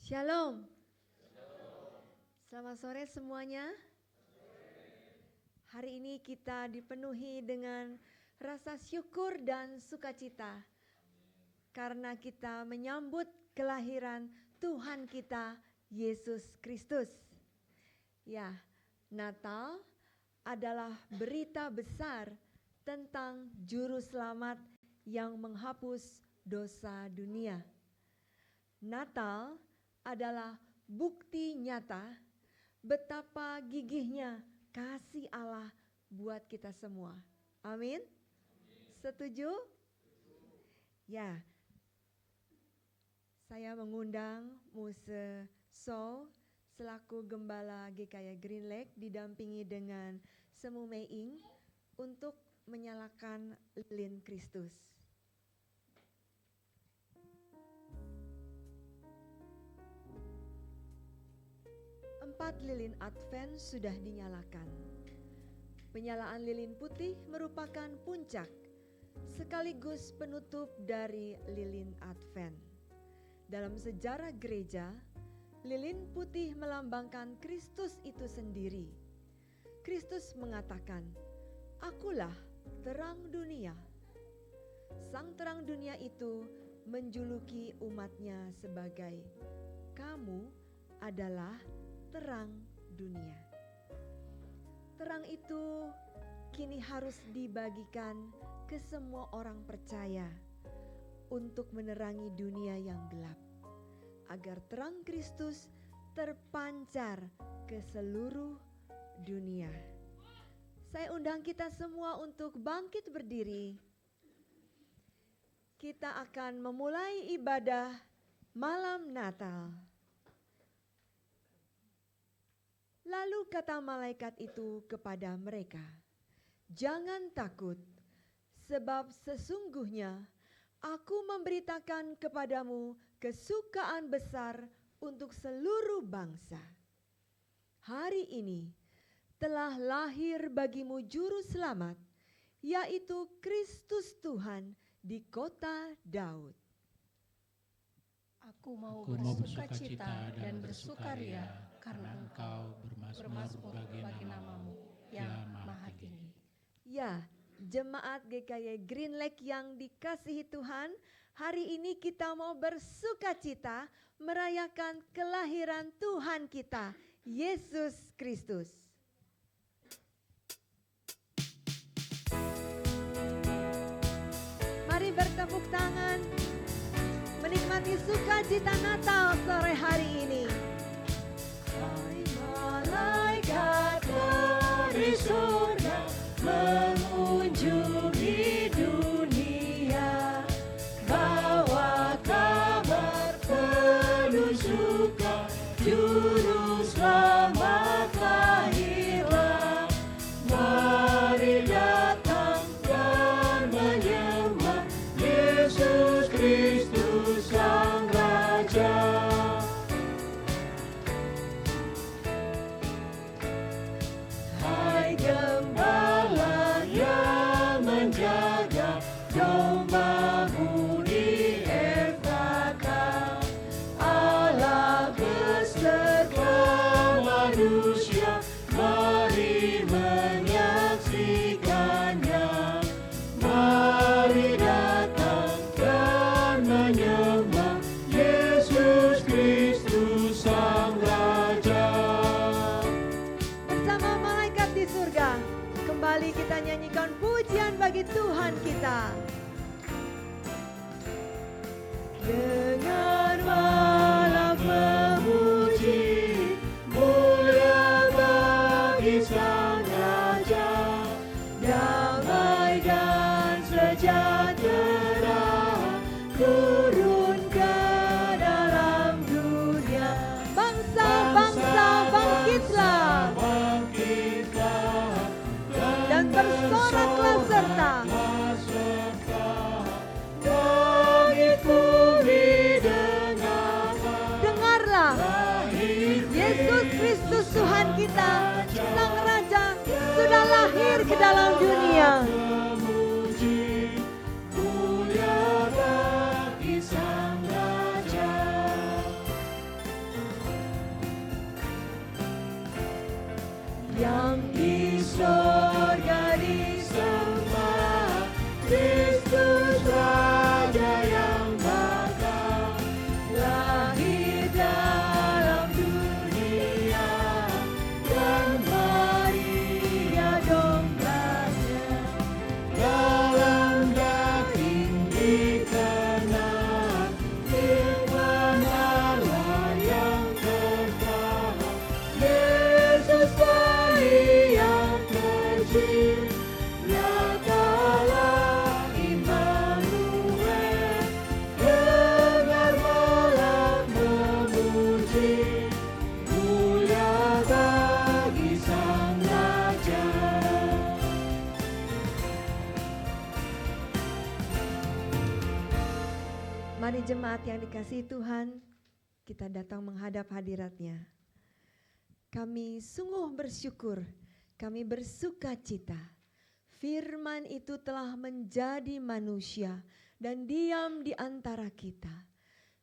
Shalom. Selamat sore semuanya. Hari ini kita dipenuhi dengan rasa syukur dan sukacita karena kita menyambut kelahiran Tuhan kita Yesus Kristus. Ya, Natal adalah berita besar tentang juru selamat yang menghapus dosa dunia. Natal adalah bukti nyata betapa gigihnya kasih Allah buat kita semua. Amin. Setuju? Ya. Saya mengundang Muse So selaku Gembala GKY Green Lake didampingi dengan Semu Meing untuk menyalakan lilin Kristus. Empat lilin Advent sudah dinyalakan. Penyalaan lilin putih merupakan puncak sekaligus penutup dari lilin Advent. Dalam sejarah gereja, lilin putih melambangkan Kristus itu sendiri. Kristus mengatakan, "Akulah terang dunia." Sang terang dunia itu menjuluki umatnya sebagai, "Kamu adalah terang dunia." Terang itu kini harus dibagikan ke semua orang percaya untuk menerangi dunia yang gelap, agar terang Kristus terpancar ke seluruh dunia. Saya undang kita semua untuk bangkit berdiri. Kita akan memulai ibadah malam Natal. Lalu kata malaikat itu kepada mereka, "Jangan takut, sebab sesungguhnya Aku memberitakan kepadamu kesukaan besar untuk seluruh bangsa. Hari ini telah lahir bagimu juru selamat, yaitu Kristus Tuhan di kota Daud. Aku mau bersukacita dan bersukaria karena Engkau bermasmur bagi namamu yang maha tinggi." Ya, jemaat GKY Green Lake yang dikasihi Tuhan, hari ini kita mau bersuka cita merayakan kelahiran Tuhan kita, Yesus Kristus. Mari bertepuk tangan, menikmati sukacita Natal sore hari ini. Hai malaikat dari surga mengunjungi dunia, bawa kabar penuh suka, juru selamat lahirlah. Mari datang dan menyembah Yesus Kristus Sang Raja. Hai gembala yang menjaga domba-Mu di Efrata, Allah beserta manusia, mari menyaksikannya. Mari datang dan menyembah Yesus Kristus Sang Raja. Bersama malaikat di surga, kembali kita nyanyikan pujian bagi Tuhan kita. Dengan malam memuji, mulia bagi Sang Raja, damai dan sejahtera turun ke dalam dunia. Bangsa-bangsa bangkitlah dan bersoraklah serta langit bumi dengarlah, Yesus Kristus Tuhan kita, Sang Raja sudah lahir ke dalam dunia. Yang di sorga disembah, Kristus Raja yang bakal lahir dalam dunia, dan Maria domblanya dalam daging dikenakan, firman Allah yang kekal, Yesus bayi yang kecil, nyatalah Immanuel. Dengar malam memuji, mulia bagi Sang Raja. Mari jemaat yang dikasihi Tuhan, kita datang menghadap hadirat-Nya. Kami sungguh bersyukur, kami bersuka cita. Firman itu telah menjadi manusia dan diam di antara kita.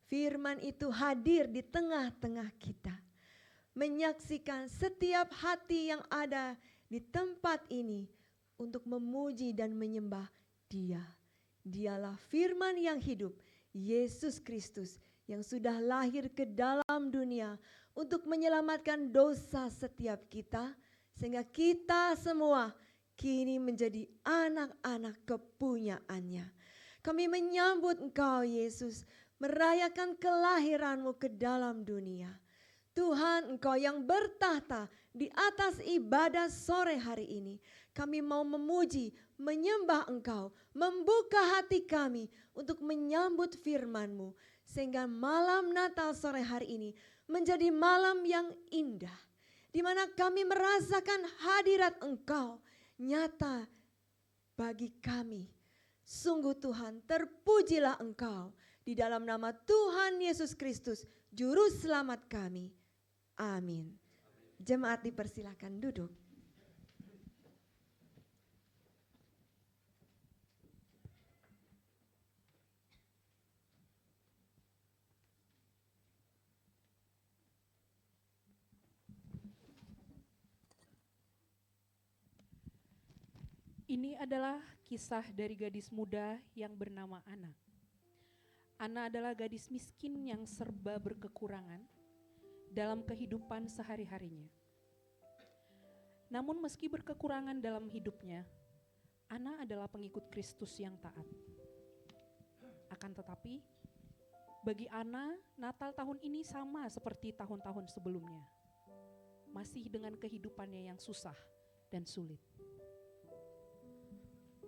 Firman itu hadir di tengah-tengah kita, menyaksikan setiap hati yang ada di tempat ini untuk memuji dan menyembah Dia. Dialah firman yang hidup, Yesus Kristus yang sudah lahir ke dalam dunia untuk menyelamatkan dosa setiap kita, sehingga kita semua kini menjadi anak-anak kepunyaan-Nya. Kami menyambut Engkau Yesus, merayakan kelahiran-Mu ke dalam dunia. Tuhan, Engkau yang bertahta di atas ibadah sore hari ini, kami mau memuji, menyembah Engkau, membuka hati kami untuk menyambut firman-Mu, sehingga malam Natal sore hari ini menjadi malam yang indah, di mana kami merasakan hadirat Engkau nyata bagi kami. Sungguh Tuhan, terpujilah Engkau di dalam nama Tuhan Yesus Kristus, Juru Selamat kami. Amin. Jemaat dipersilakan duduk. Ini adalah kisah dari gadis muda yang bernama Ana. Ana adalah gadis miskin yang serba berkekurangan dalam kehidupan sehari-harinya. Namun meski berkekurangan dalam hidupnya, Ana adalah pengikut Kristus yang taat. Akan tetapi, bagi Ana, Natal tahun ini sama seperti tahun-tahun sebelumnya. Masih dengan kehidupannya yang susah dan sulit.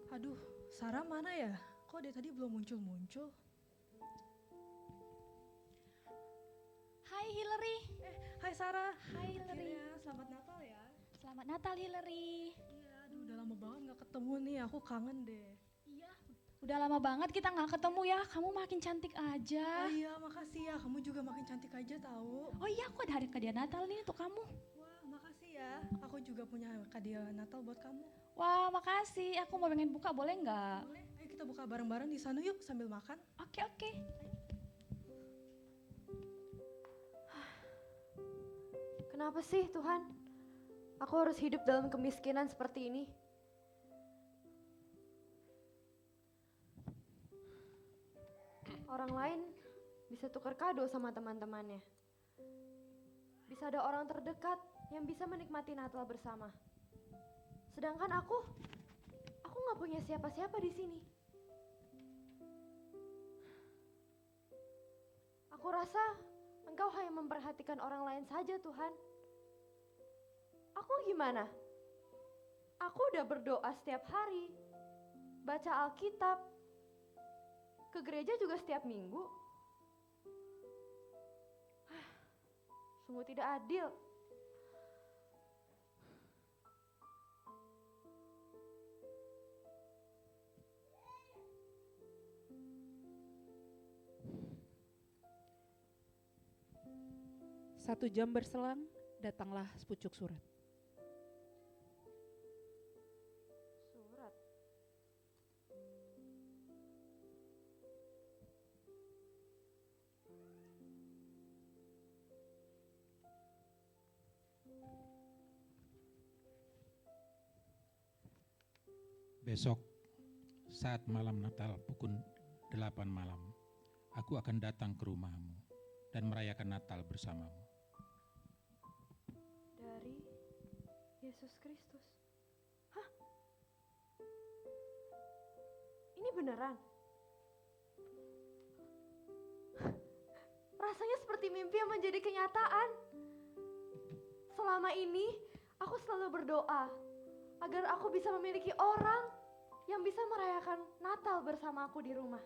Aduh, Sarah mana ya? Kok dia tadi belum muncul-muncul? Hai Hillary. Hai Sarah. Hai Hillary. Akhirnya, selamat Natal ya. Selamat Natal Hillary. Iya, aduh udah lama banget gak ketemu nih, aku kangen deh. Iya, udah lama banget kita gak ketemu ya. Kamu makin cantik aja. Oh iya, makasih ya. Kamu juga makin cantik aja tahu. Oh iya, aku ada hadiah Natal nih untuk kamu. Wah, makasih ya. Aku juga punya hadiah Natal buat kamu. Wah, makasih. Aku mau pengen buka, boleh nggak? Boleh? Ayo kita buka bareng-bareng di sana yuk sambil makan. Oke, oke. Kenapa sih Tuhan? Aku harus hidup dalam kemiskinan seperti ini. Orang lain bisa tukar kado sama teman-temannya. Bisa ada orang terdekat yang bisa menikmati Natal bersama. Sedangkan aku nggak punya siapa-siapa di sini. Aku rasa Engkau hanya memperhatikan orang lain saja, Tuhan. Aku gimana? Aku udah berdoa setiap hari, baca Alkitab, ke gereja juga setiap minggu. Sungguh tidak adil. Satu jam berselang, datanglah sepucuk surat. Surat. Besok saat malam Natal pukul 8 malam, aku akan datang ke rumahmu dan merayakan Natal bersamamu. Dari Yesus Kristus. Hah? Ini beneran? Rasanya seperti mimpi yang menjadi kenyataan. Selama ini aku selalu berdoa agar aku bisa memiliki orang yang bisa merayakan Natal bersama aku di rumah.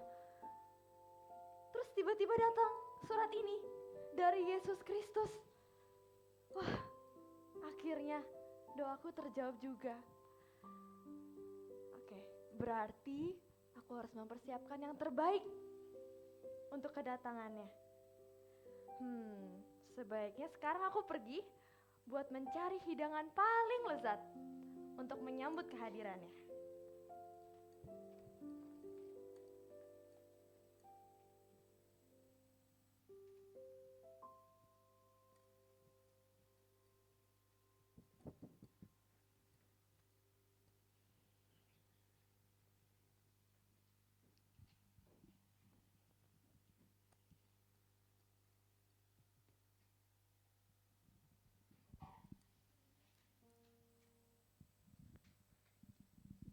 Terus tiba-tiba datang surat ini dari Yesus Kristus. Wah, akhirnya doaku terjawab juga. Oke, berarti aku harus mempersiapkan yang terbaik untuk kedatangannya. Sebaiknya sekarang aku pergi buat mencari hidangan paling lezat untuk menyambut kehadirannya.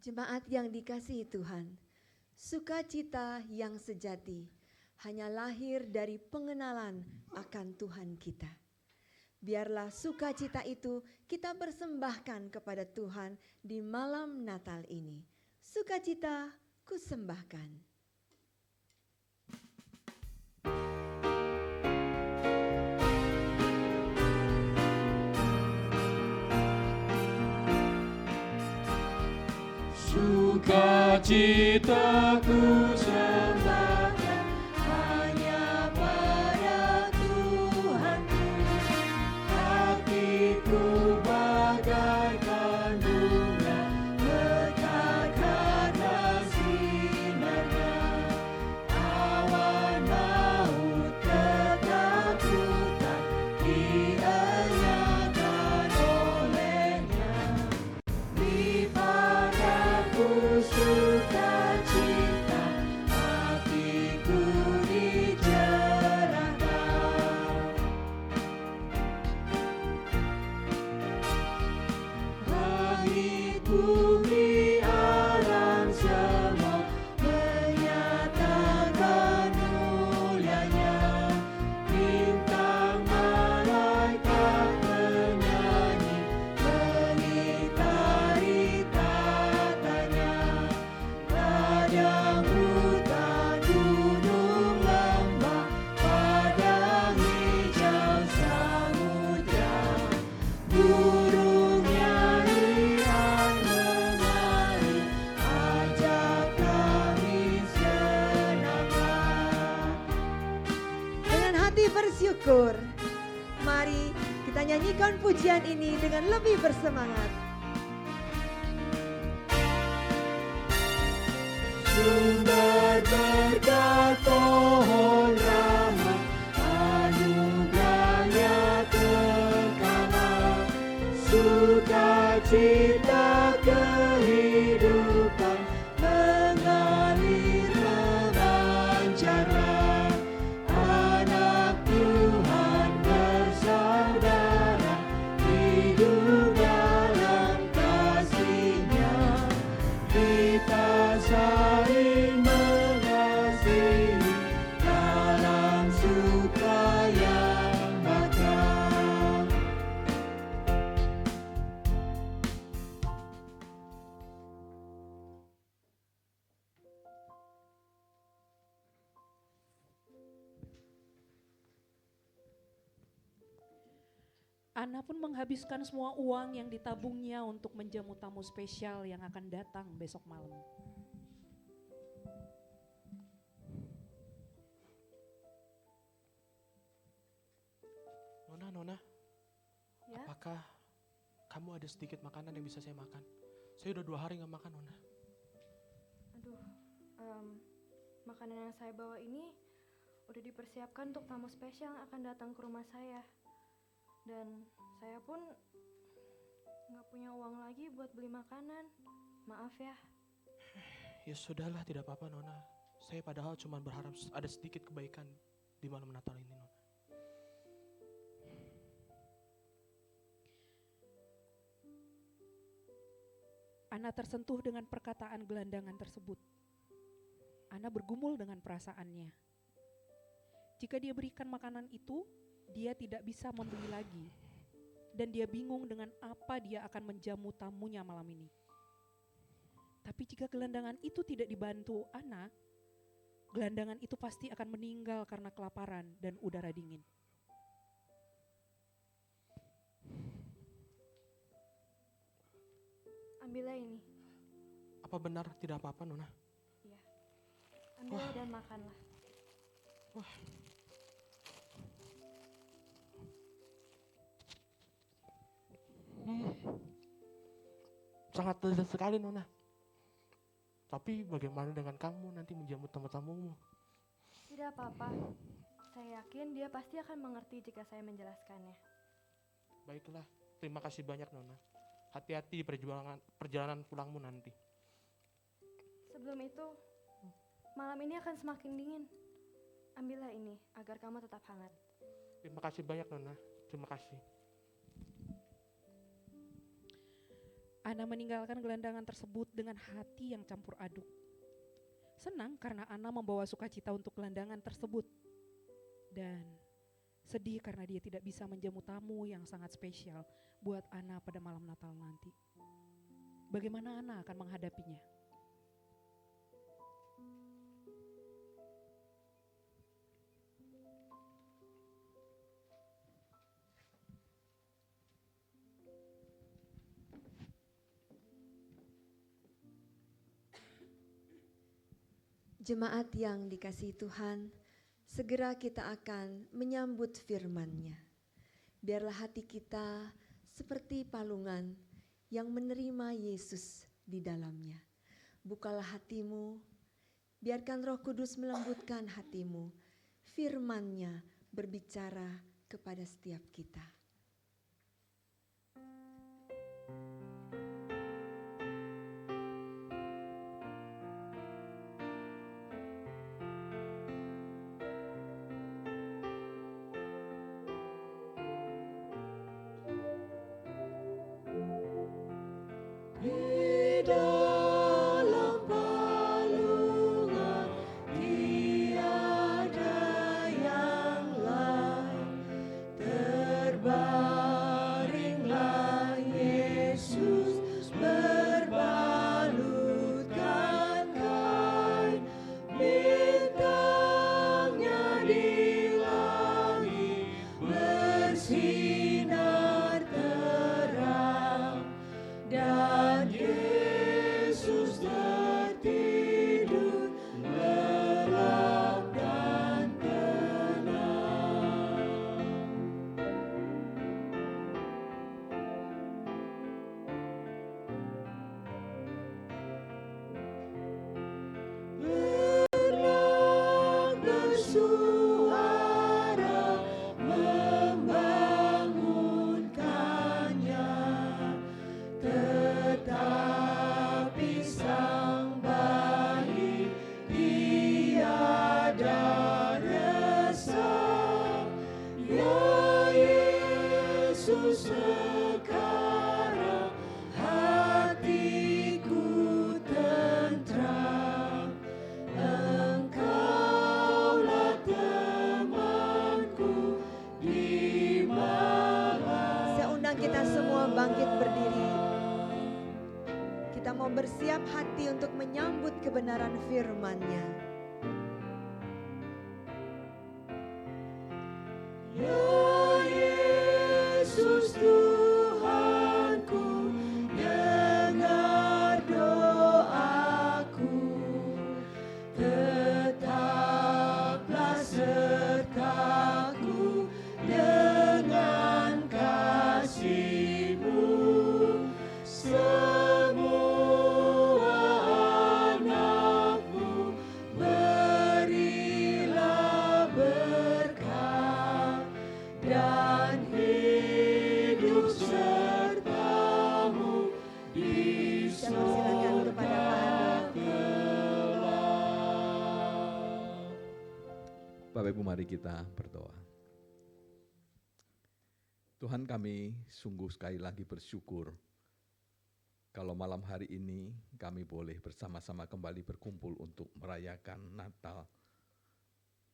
Jemaat yang dikasihi Tuhan, sukacita yang sejati hanya lahir dari pengenalan akan Tuhan kita. Biarlah sukacita itu kita persembahkan kepada Tuhan di malam Natal ini. Sukacita kusembahkan. Sukacitaku sembahkan hanya pada Tuhanku. Hatiku bagaikan bunga mekar karena sinarnya. Awan maut ketakutan dienyakan olehnya. Di padaku menyanyikan pujian ini dengan lebih bersemangat. Sumber berkat pohon rahmat, anugerahnya kekal, sukacita kehidupan mengalir memancarlah. Anak Tuhan bersaudara, hidup dalam kasih-Nya. Kita saling mengasihi dalam suka yang bakal. Ana pun menghabiskan semua uang yang ditabungnya untuk menjamu tamu spesial yang akan datang besok malam. Nona, Ya, apakah kamu ada sedikit makanan yang bisa saya makan? Saya udah 2 hari nggak makan, Nona. aduh, makanan yang saya bawa ini udah dipersiapkan untuk tamu spesial yang akan datang ke rumah saya. Dan saya pun nggak punya uang lagi buat beli makanan. Maaf ya. Ya sudahlah, tidak apa-apa, Nona. Saya padahal cuma berharap ada sedikit kebaikan di malam Natal ini, Nona. Ana tersentuh dengan perkataan gelandangan tersebut. Ana bergumul dengan perasaannya. Jika dia berikan makanan itu, dia tidak bisa membeli lagi. Dan dia bingung dengan apa dia akan menjamu tamunya malam ini. Tapi jika gelandangan itu tidak dibantu Ana, gelandangan itu pasti akan meninggal karena kelaparan dan udara dingin. Ambillah ini. Apa benar tidak apa-apa, Nona? Iya. Ambillah dan makanlah. Sangat lezat sekali, Nona. Tapi bagaimana dengan kamu nanti menjamu tamu-tamumu? Tidak apa-apa. Saya yakin dia pasti akan mengerti jika saya menjelaskannya. Baiklah, terima kasih banyak, Nona. Hati-hati di perjalanan pulangmu nanti. Sebelum itu, malam ini akan semakin dingin. Ambillah ini agar kamu tetap hangat. Terima kasih banyak, Nona. Terima kasih. Ana meninggalkan gelandangan tersebut dengan hati yang campur aduk. Senang karena Ana membawa sukacita untuk gelandangan tersebut. Dan sedih karena dia tidak bisa menjamu tamu yang sangat spesial buat Ana pada malam Natal nanti. Bagaimana Ana akan menghadapinya? Jemaat yang dikasihi Tuhan, segera kita akan menyambut firman-Nya. Biarlah hati kita seperti palungan yang menerima Yesus di dalamnya. Bukalah hatimu, biarkan Roh Kudus melembutkan hatimu. Firman-Nya berbicara kepada setiap kita. Di dalam palungan tiada yang lain terbang. sekarang hatiku tentram. Engkaulah temanku di malam. Saya undang kita semua bangkit berdiri. Kita mau bersiap hati untuk menyambut kebenaran firman-Nya. Ya Yesus Tuhanku, dengar doaku, tetaplah sertaku dengan kasih-Mu. Semua anak-Mu berilah berkat dan hidup serta-Mu di Saya persilakan kepada Pak Bapak Ibu, mari kita berdoa. Tuhan, kami sungguh sekali lagi bersyukur kalau malam hari ini kami boleh bersama-sama kembali berkumpul untuk merayakan Natal,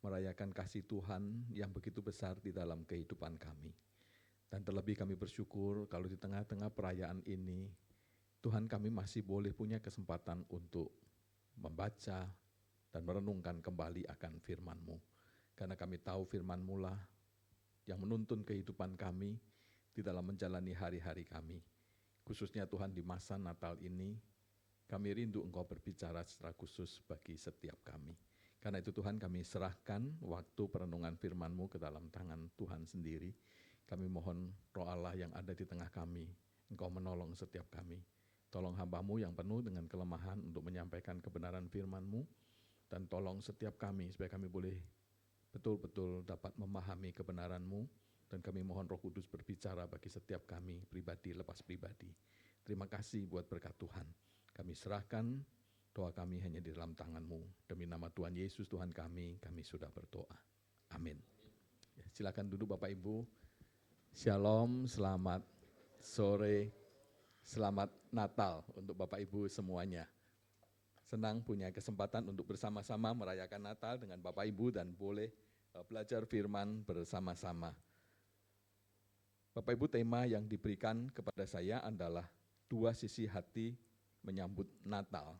merayakan kasih Tuhan yang begitu besar di dalam kehidupan kami. Dan terlebih kami bersyukur kalau di tengah-tengah perayaan ini, Tuhan, kami masih boleh punya kesempatan untuk membaca dan merenungkan kembali akan firman-Mu. Karena kami tahu firman-Mu lah yang menuntun kehidupan kami di dalam menjalani hari-hari kami. Khususnya Tuhan di masa Natal ini, kami rindu Engkau berbicara secara khusus bagi setiap kami. Karena itu Tuhan, kami serahkan waktu perenungan firman-Mu ke dalam tangan Tuhan sendiri. Kami mohon Roh Allah yang ada di tengah kami, Engkau menolong setiap kami. Tolong hamba-Mu yang penuh dengan kelemahan untuk menyampaikan kebenaran firman-Mu, dan tolong setiap kami supaya kami boleh betul-betul dapat memahami kebenaran-Mu, dan kami mohon Roh Kudus berbicara bagi setiap kami, pribadi lepas pribadi. Terima kasih buat berkat Tuhan. Kami serahkan doa kami hanya di dalam tangan-Mu. Demi nama Tuhan Yesus Tuhan kami sudah berdoa. Amin. Ya, silakan duduk Bapak Ibu. Shalom, selamat sore, selamat Natal untuk Bapak Ibu semuanya. Senang punya kesempatan untuk bersama-sama merayakan Natal dengan Bapak Ibu dan boleh belajar firman bersama-sama. Bapak Ibu, tema yang diberikan kepada saya adalah dua sisi hati menyambut Natal.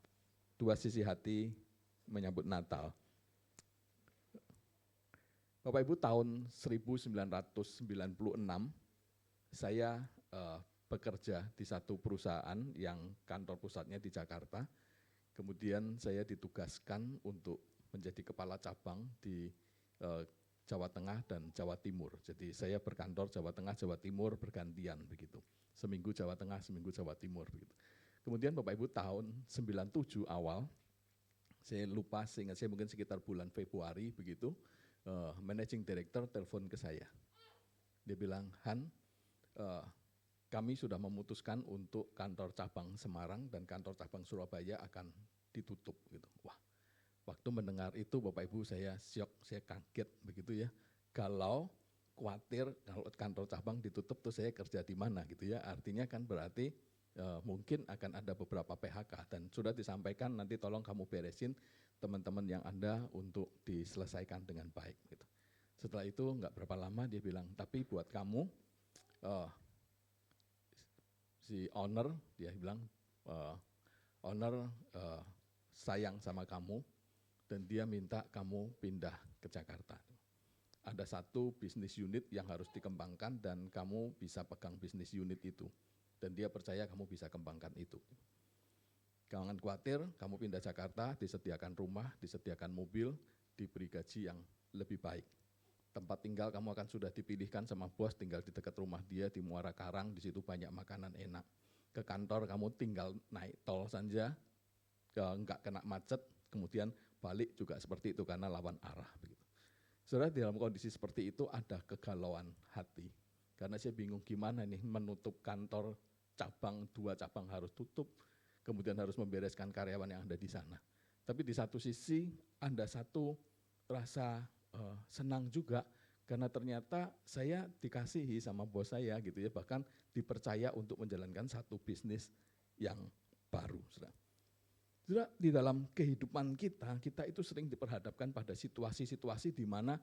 Dua sisi hati menyambut Natal. Bapak Ibu, tahun 1996 saya bekerja di satu perusahaan yang kantor pusatnya di Jakarta. Kemudian saya ditugaskan untuk menjadi kepala cabang di Jawa Tengah dan Jawa Timur. Jadi saya berkantor Jawa Tengah, Jawa Timur bergantian begitu. Seminggu Jawa Tengah, seminggu Jawa Timur begitu. Kemudian Bapak Ibu, tahun 97 awal, saya lupa seingat saya mungkin sekitar bulan Februari begitu, managing director telepon ke saya. Dia bilang, Han, kami sudah memutuskan untuk kantor cabang Semarang dan kantor cabang Surabaya akan ditutup gitu. Wah, waktu mendengar itu Bapak Ibu saya syok, saya kaget begitu ya. Kalau khawatir kalau kantor cabang ditutup tuh saya kerja di mana gitu ya. Artinya kan berarti mungkin akan ada beberapa PHK dan sudah disampaikan nanti tolong kamu beresin teman-teman yang ada untuk diselesaikan dengan baik gitu. Setelah itu enggak berapa lama dia bilang, tapi buat kamu si owner dia bilang owner sayang sama kamu dan dia minta kamu pindah ke Jakarta. Ada satu bisnis unit yang harus dikembangkan dan kamu bisa pegang bisnis unit itu. Dan dia percaya kamu bisa kembangkan itu. Jangan khawatir, kamu pindah Jakarta, disediakan rumah, disediakan mobil, diberi gaji yang lebih baik. Tempat tinggal kamu akan sudah dipilihkan sama bos, tinggal di dekat rumah dia di Muara Karang, di situ banyak makanan enak. Ke kantor kamu tinggal naik tol saja, enggak kena macet, kemudian balik juga seperti itu karena lawan arah begitu. Saudara, di dalam kondisi seperti itu ada kegalauan hati. Karena saya bingung gimana nih menutup kantor cabang, 2 cabang harus tutup, kemudian harus membereskan karyawan yang ada di sana. Tapi di satu sisi ada satu rasa senang juga Karena ternyata saya dikasihi sama bos saya gitu ya, bahkan dipercaya untuk menjalankan satu bisnis yang baru. Saudara, di dalam kehidupan kita itu sering diperhadapkan pada situasi-situasi di mana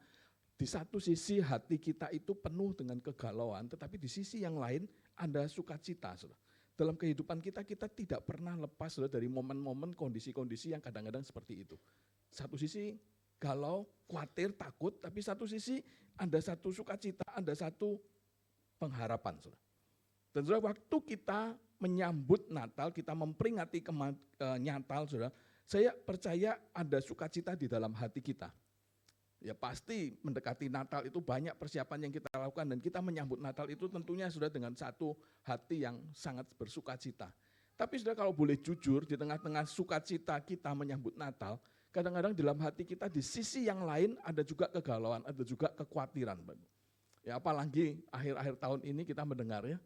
di satu sisi hati kita itu penuh dengan kegalauan, tetapi di sisi yang lain ada sukacita. Saudara. Dalam kehidupan kita tidak pernah lepas saudara, dari momen-momen kondisi-kondisi yang kadang-kadang seperti itu. Satu sisi galau, khawatir, takut, tapi satu sisi ada satu sukacita, ada satu pengharapan. Saudara. Dan saudara, waktu kita menyambut Natal, kita memperingati Natal, saudara, saya percaya ada sukacita di dalam hati kita. Ya pasti mendekati Natal itu banyak persiapan yang kita lakukan dan kita menyambut Natal itu tentunya sudah dengan satu hati yang sangat bersukacita. Tapi sudah kalau boleh jujur, di tengah-tengah sukacita kita menyambut Natal, kadang-kadang dalam hati kita di sisi yang lain ada juga kegalauan, ada juga kekhawatiran. Ya apalagi akhir-akhir tahun ini kita mendengar ya,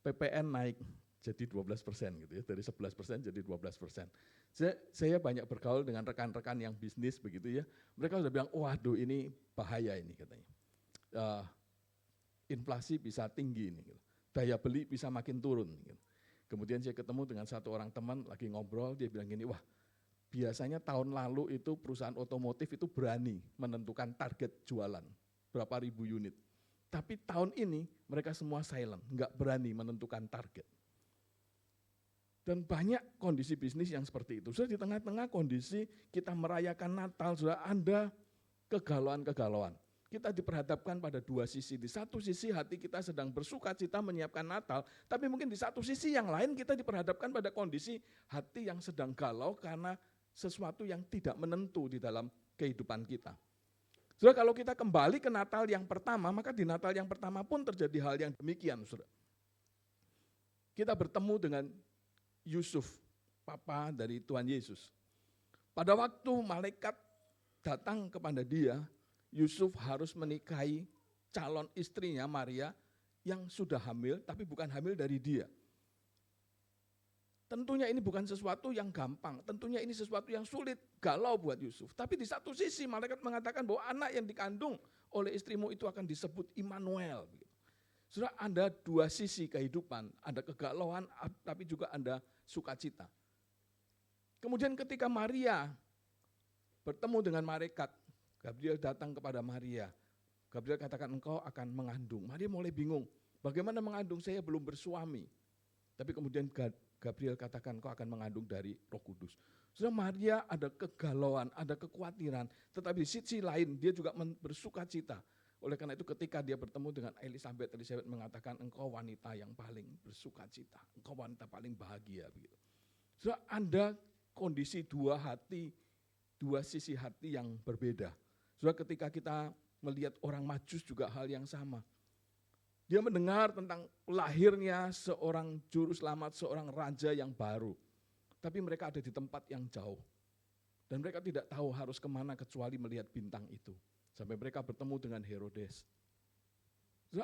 PPN naik jadi 12% gitu ya, dari 11% jadi 12%. Saya banyak bergaul dengan rekan-rekan yang bisnis begitu ya, mereka sudah bilang, waduh ini bahaya ini katanya. Inflasi bisa tinggi ini, gitu. Daya beli bisa makin turun. Gitu. Kemudian saya ketemu dengan satu orang teman lagi ngobrol, dia bilang gini, wah biasanya tahun lalu itu perusahaan otomotif itu berani menentukan target jualan, berapa ribu unit. Tapi tahun ini mereka semua silent, nggak berani menentukan target. Dan banyak kondisi bisnis yang seperti itu. Sudah di tengah-tengah kondisi kita merayakan Natal, sudah ada kegalauan-kegalauan. Kita diperhadapkan pada dua sisi. Di satu sisi hati kita sedang bersuka cita menyiapkan Natal, tapi mungkin di satu sisi yang lain kita diperhadapkan pada kondisi hati yang sedang galau karena sesuatu yang tidak menentu di dalam kehidupan kita. Saudara, kalau kita kembali ke Natal yang pertama, maka di Natal yang pertama pun terjadi hal yang demikian. Saudara. Kita bertemu dengan Yusuf, papa dari Tuhan Yesus. Pada waktu malaikat datang kepada dia, Yusuf harus menikahi calon istrinya Maria yang sudah hamil, tapi bukan hamil dari dia. Tentunya ini bukan sesuatu yang gampang, tentunya ini sesuatu yang sulit, galau buat Yusuf. Tapi di satu sisi malaikat mengatakan bahwa anak yang dikandung oleh istrimu itu akan disebut Immanuel. Saudara, ada dua sisi kehidupan, ada kegalauan tapi juga ada sukacita. Kemudian ketika Maria bertemu dengan malaikat, Gabriel datang kepada Maria. Gabriel katakan engkau akan mengandung. Maria mulai bingung, bagaimana mengandung, saya belum bersuami. Tapi kemudian Gabriel katakan engkau akan mengandung dari Roh Kudus. Saudara, Maria ada kegalauan, ada kekhawatiran, tetapi di sisi lain dia juga bersukacita. Oleh karena itu ketika dia bertemu dengan Elizabeth mengatakan engkau wanita yang paling bersukacita, engkau wanita paling bahagia. Begitu. Saudara, ada kondisi dua hati, dua sisi hati yang berbeda. Saudara, ketika kita melihat orang Majus juga hal yang sama. Dia mendengar tentang lahirnya seorang juru selamat, seorang raja yang baru. Tapi mereka ada di tempat yang jauh. Dan mereka tidak tahu harus kemana kecuali melihat bintang itu. Sampai mereka bertemu dengan Herodes.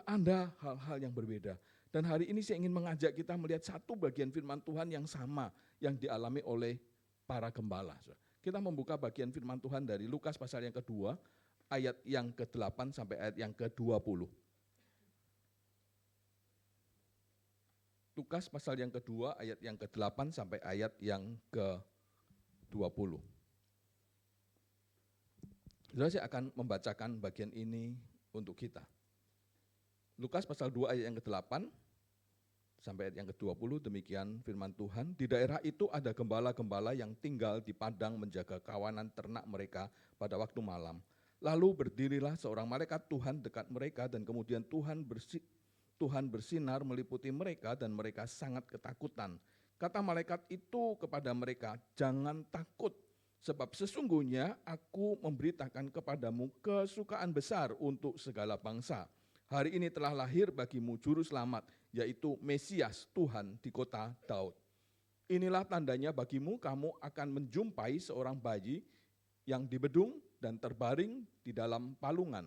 Ada hal-hal yang berbeda. Dan hari ini saya ingin mengajak kita melihat satu bagian firman Tuhan yang sama yang dialami oleh para gembala. Kita membuka bagian firman Tuhan dari Lukas pasal yang kedua, ayat yang ke-8 sampai ayat yang ke-20. Lukas pasal yang kedua, ayat yang ke-8 sampai ayat yang ke-20. Saudara, saya akan membacakan bagian ini untuk kita. Lukas pasal 2 ayat yang ke-8 sampai ayat yang ke-20, demikian firman Tuhan. Di daerah itu ada gembala-gembala yang tinggal di padang menjaga kawanan ternak mereka pada waktu malam. Lalu berdirilah seorang malaikat Tuhan dekat mereka dan kemudian Tuhan bersinar meliputi mereka dan mereka sangat ketakutan. Kata malaikat itu kepada mereka, jangan takut. Sebab sesungguhnya aku memberitakan kepadamu kesukaan besar untuk segala bangsa. Hari ini telah lahir bagimu juru selamat, yaitu Mesias Tuhan di kota Daud. Inilah tandanya bagimu, kamu akan menjumpai seorang bayi yang dibedung dan terbaring di dalam palungan.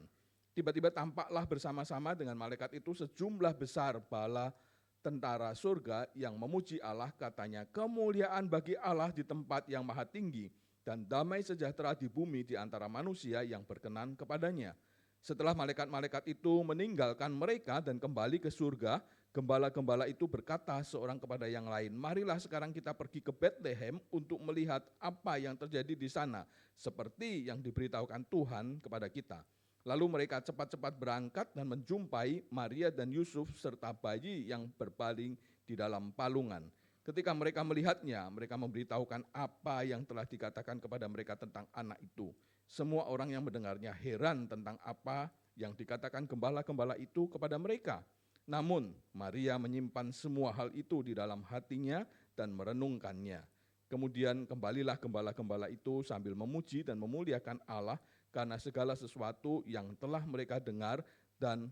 Tiba-tiba tampaklah bersama-sama dengan malaikat itu sejumlah besar bala tentara surga yang memuji Allah, katanya, kemuliaan bagi Allah di tempat yang maha tinggi, dan damai sejahtera di bumi di antara manusia yang berkenan kepadanya. Setelah malaikat-malaikat itu meninggalkan mereka dan kembali ke surga, gembala-gembala itu berkata seorang kepada yang lain, marilah sekarang kita pergi ke Bethlehem untuk melihat apa yang terjadi di sana, seperti yang diberitahukan Tuhan kepada kita. Lalu mereka cepat-cepat berangkat dan menjumpai Maria dan Yusuf serta bayi yang berbaring di dalam palungan. Ketika mereka melihatnya, mereka memberitahukan apa yang telah dikatakan kepada mereka tentang anak itu. Semua orang yang mendengarnya heran tentang apa yang dikatakan gembala-gembala itu kepada mereka. Namun Maria menyimpan semua hal itu di dalam hatinya dan merenungkannya. Kemudian kembalilah gembala-gembala itu sambil memuji dan memuliakan Allah karena segala sesuatu yang telah mereka dengar dan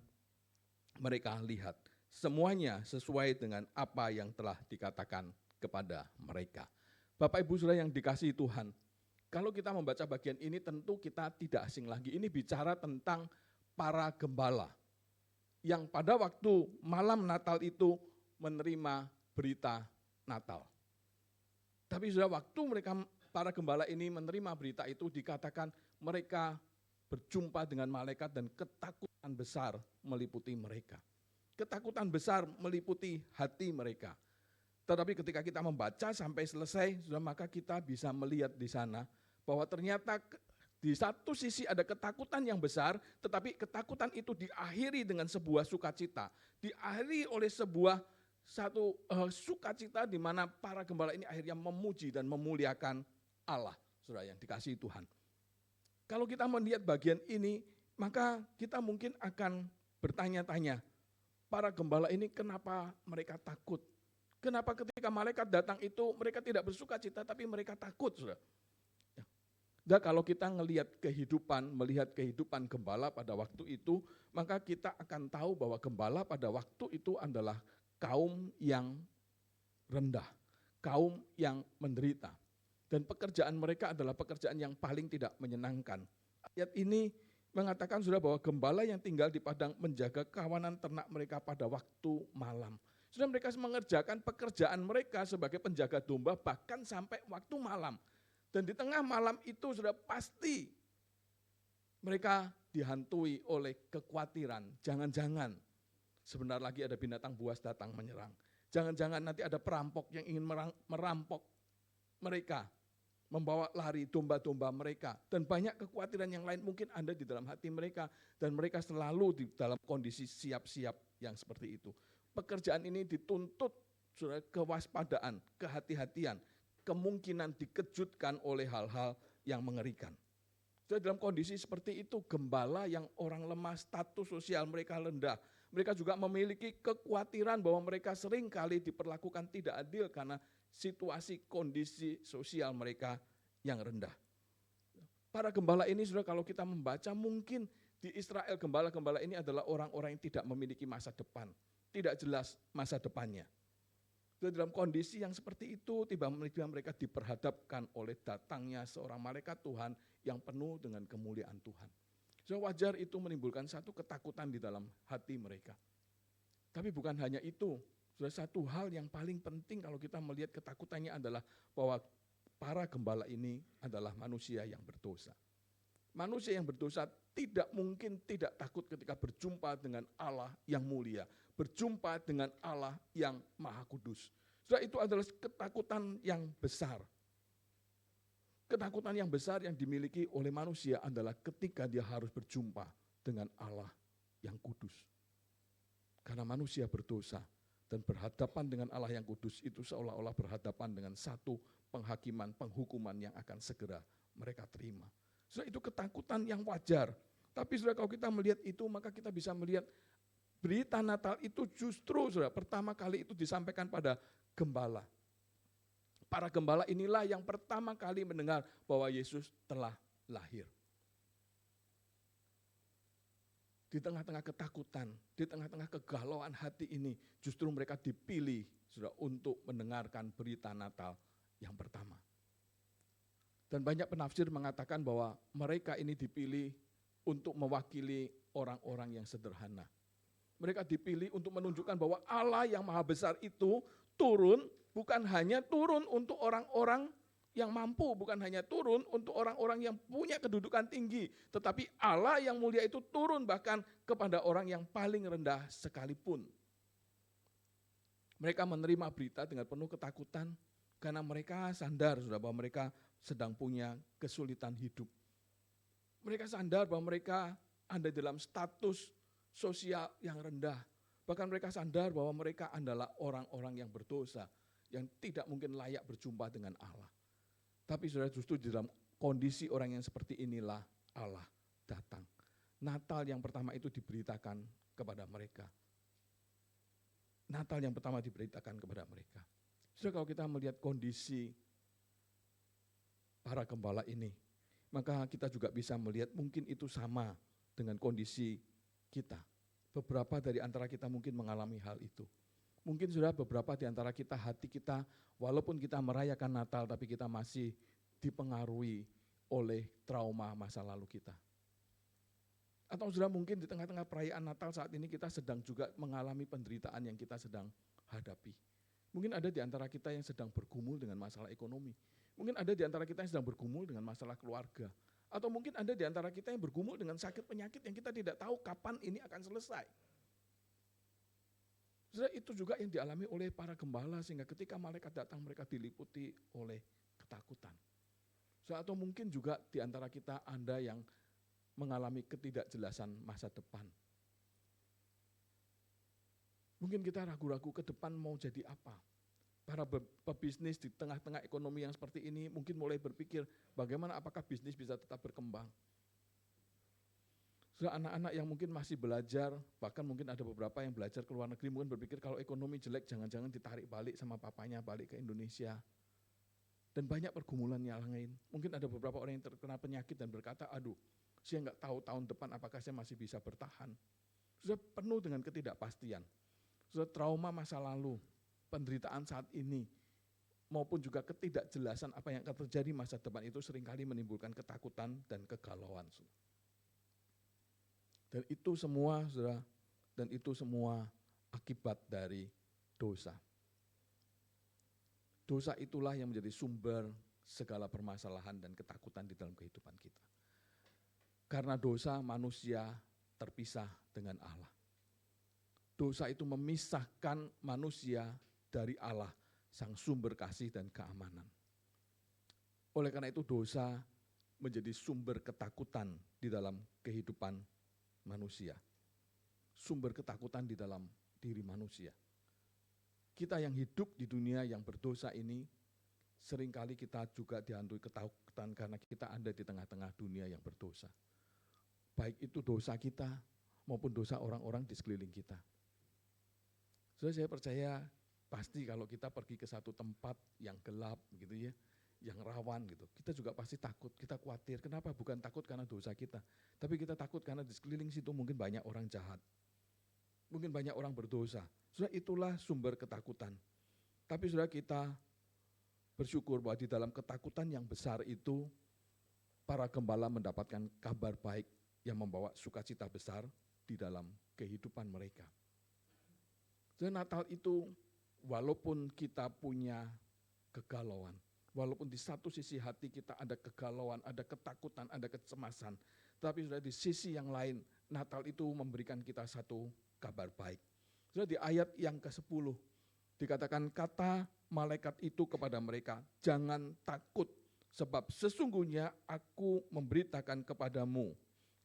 mereka lihat. Semuanya sesuai dengan apa yang telah dikatakan kepada mereka. Bapak Ibu Saudara yang dikasihi Tuhan, kalau kita membaca bagian ini tentu kita tidak asing lagi. Ini bicara tentang para gembala yang pada waktu malam Natal itu menerima berita Natal. Tapi sudah waktu mereka para gembala ini menerima berita itu dikatakan mereka berjumpa dengan malaikat dan ketakutan besar meliputi mereka. Ketakutan besar meliputi hati mereka. Tetapi ketika kita membaca sampai selesai, maka kita bisa melihat di sana bahwa ternyata di satu sisi ada ketakutan yang besar, tetapi ketakutan itu diakhiri dengan sebuah sukacita. Diakhiri oleh satu sukacita di mana para gembala ini akhirnya memuji dan memuliakan Allah, saudara yang dikasihi Tuhan. Kalau kita melihat bagian ini, maka kita mungkin akan bertanya-tanya, para gembala ini kenapa mereka takut? Kenapa ketika malaikat datang itu mereka tidak bersukacita tapi mereka takut, saudara? Dan kalau kita melihat kehidupan gembala pada waktu itu, maka kita akan tahu bahwa gembala pada waktu itu adalah kaum yang rendah, kaum yang menderita. Dan pekerjaan mereka adalah pekerjaan yang paling tidak menyenangkan. Ayat ini mengatakan sudah bahwa gembala yang tinggal di padang menjaga kawanan ternak mereka pada waktu malam. Sudah mereka mengerjakan pekerjaan mereka sebagai penjaga domba bahkan sampai waktu malam. Dan di tengah malam itu sudah pasti mereka dihantui oleh kekhawatiran. Jangan-jangan sebentar lagi ada binatang buas datang menyerang. Jangan-jangan nanti ada perampok yang ingin merampok mereka, membawa lari domba-domba mereka. Dan banyak kekhawatiran yang lain mungkin ada di dalam hati mereka. Dan mereka selalu di dalam kondisi siap-siap yang seperti itu. Pekerjaan ini dituntut kewaspadaan, kehati-hatian, kemungkinan dikejutkan oleh hal-hal yang mengerikan. Dalam kondisi seperti itu, gembala yang orang lemah, status sosial mereka rendah, mereka juga memiliki kekhawatiran bahwa mereka sering kali diperlakukan tidak adil karena situasi kondisi sosial mereka yang rendah. Para gembala ini sudah kalau kita membaca mungkin di Israel gembala-gembala ini adalah orang-orang yang tidak memiliki masa depan, tidak jelas masa depannya. Dalam kondisi yang seperti itu, tiba-tiba mereka diperhadapkan oleh datangnya seorang malaikat Tuhan yang penuh dengan kemuliaan Tuhan. So, wajar itu menimbulkan satu ketakutan di dalam hati mereka. Tapi bukan hanya itu, sudah satu hal yang paling penting kalau kita melihat ketakutannya adalah bahwa para gembala ini adalah manusia yang berdosa. Manusia yang berdosa tidak mungkin tidak takut ketika berjumpa dengan Allah yang mulia, berjumpa dengan Allah yang maha kudus. Sudah itu adalah ketakutan yang besar. Ketakutan yang besar yang dimiliki oleh manusia adalah ketika dia harus berjumpa dengan Allah yang kudus. Karena manusia berdosa dan berhadapan dengan Allah yang kudus itu seolah-olah berhadapan dengan satu penghakiman, penghukuman yang akan segera mereka terima. Sudah itu ketakutan yang wajar. Tapi sudah kalau kita melihat itu, maka kita bisa melihat berita Natal itu justru sudah pertama kali itu disampaikan pada gembala. Para gembala inilah yang pertama kali mendengar bahwa Yesus telah lahir. Di tengah-tengah ketakutan, di tengah-tengah kegalauan hati ini, justru mereka dipilih sudah untuk mendengarkan berita Natal yang pertama. Dan banyak penafsir mengatakan bahwa mereka ini dipilih untuk mewakili orang-orang yang sederhana. Mereka dipilih untuk menunjukkan bahwa Allah yang maha besar itu turun, bukan hanya turun untuk orang-orang yang mampu bukan hanya turun untuk orang-orang yang punya kedudukan tinggi, tetapi Allah yang mulia itu turun bahkan kepada orang yang paling rendah sekalipun. Mereka menerima berita dengan penuh ketakutan karena mereka sadar sudah bahwa mereka sedang punya kesulitan hidup. Mereka sadar bahwa mereka ada dalam status sosial yang rendah. Bahkan mereka sadar bahwa mereka adalah orang-orang yang berdosa, yang tidak mungkin layak berjumpa dengan Allah. Tapi saudara, justru di dalam kondisi orang yang seperti inilah Allah datang. Natal yang pertama itu diberitakan kepada mereka. Natal yang pertama diberitakan kepada mereka. Saudara, kalau kita melihat kondisi para gembala ini, maka kita juga bisa melihat mungkin itu sama dengan kondisi kita. Beberapa dari antara kita mungkin mengalami hal itu. Mungkin sudah beberapa di antara kita, hati kita, walaupun kita merayakan Natal, tapi kita masih dipengaruhi oleh trauma masa lalu kita. Atau sudah mungkin di tengah-tengah perayaan Natal saat ini kita sedang juga mengalami penderitaan yang kita sedang hadapi. Mungkin ada di antara kita yang sedang bergumul dengan masalah ekonomi. Mungkin ada di antara kita yang sedang bergumul dengan masalah keluarga. Atau mungkin ada di antara kita yang bergumul dengan sakit penyakit yang kita tidak tahu kapan ini akan selesai. Saudara, itu juga yang dialami oleh para gembala sehingga ketika malaikat datang mereka diliputi oleh ketakutan. Saudara, atau mungkin juga di antara kita Anda yang mengalami ketidakjelasan masa depan. Mungkin kita ragu-ragu ke depan mau jadi apa. Para pebisnis di tengah-tengah ekonomi yang seperti ini mungkin mulai berpikir bagaimana apakah bisnis bisa tetap berkembang. Sudah anak-anak yang mungkin masih belajar, bahkan mungkin ada beberapa yang belajar ke luar negeri, mungkin berpikir kalau ekonomi jelek jangan-jangan ditarik balik sama papanya balik ke Indonesia. Dan banyak pergumulan yang lain. Mungkin ada beberapa orang yang terkena penyakit dan berkata, aduh, saya nggak tahu tahun depan apakah saya masih bisa bertahan. Sudah penuh dengan ketidakpastian. Sudah trauma masa lalu, penderitaan saat ini, maupun juga ketidakjelasan apa yang akan terjadi masa depan itu seringkali menimbulkan ketakutan dan kegalauan. Dan itu semua, saudara, dan itu semua akibat dari dosa. Dosa itulah yang menjadi sumber segala permasalahan dan ketakutan di dalam kehidupan kita. Karena dosa manusia terpisah dengan Allah. Dosa itu memisahkan manusia dari Allah, sang sumber kasih dan keamanan. Oleh karena itu dosa menjadi sumber ketakutan di dalam kehidupan manusia. Sumber ketakutan di dalam diri manusia. Kita yang hidup di dunia yang berdosa ini, seringkali kita juga dihantui ketakutan karena kita ada di tengah-tengah dunia yang berdosa. Baik itu dosa kita maupun dosa orang-orang di sekeliling kita. Saya percaya pasti kalau kita pergi ke satu tempat yang gelap gitu ya, yang rawan gitu, kita juga pasti takut, kita khawatir. Kenapa? Bukan takut karena dosa kita, tapi kita takut karena di sekeliling situ mungkin banyak orang jahat. Mungkin banyak orang berdosa. Sudah itulah sumber ketakutan. Tapi sudah kita bersyukur bahwa di dalam ketakutan yang besar itu, para gembala mendapatkan kabar baik yang membawa sukacita besar di dalam kehidupan mereka. Dan Natal itu walaupun kita punya kegalauan, walaupun di satu sisi hati kita ada kegalauan, ada ketakutan, ada kecemasan, tapi sudah di sisi yang lain Natal itu memberikan kita satu kabar baik. Sudah di ayat yang ke-10 dikatakan kata malaikat itu kepada mereka, jangan takut sebab sesungguhnya aku memberitakan kepadamu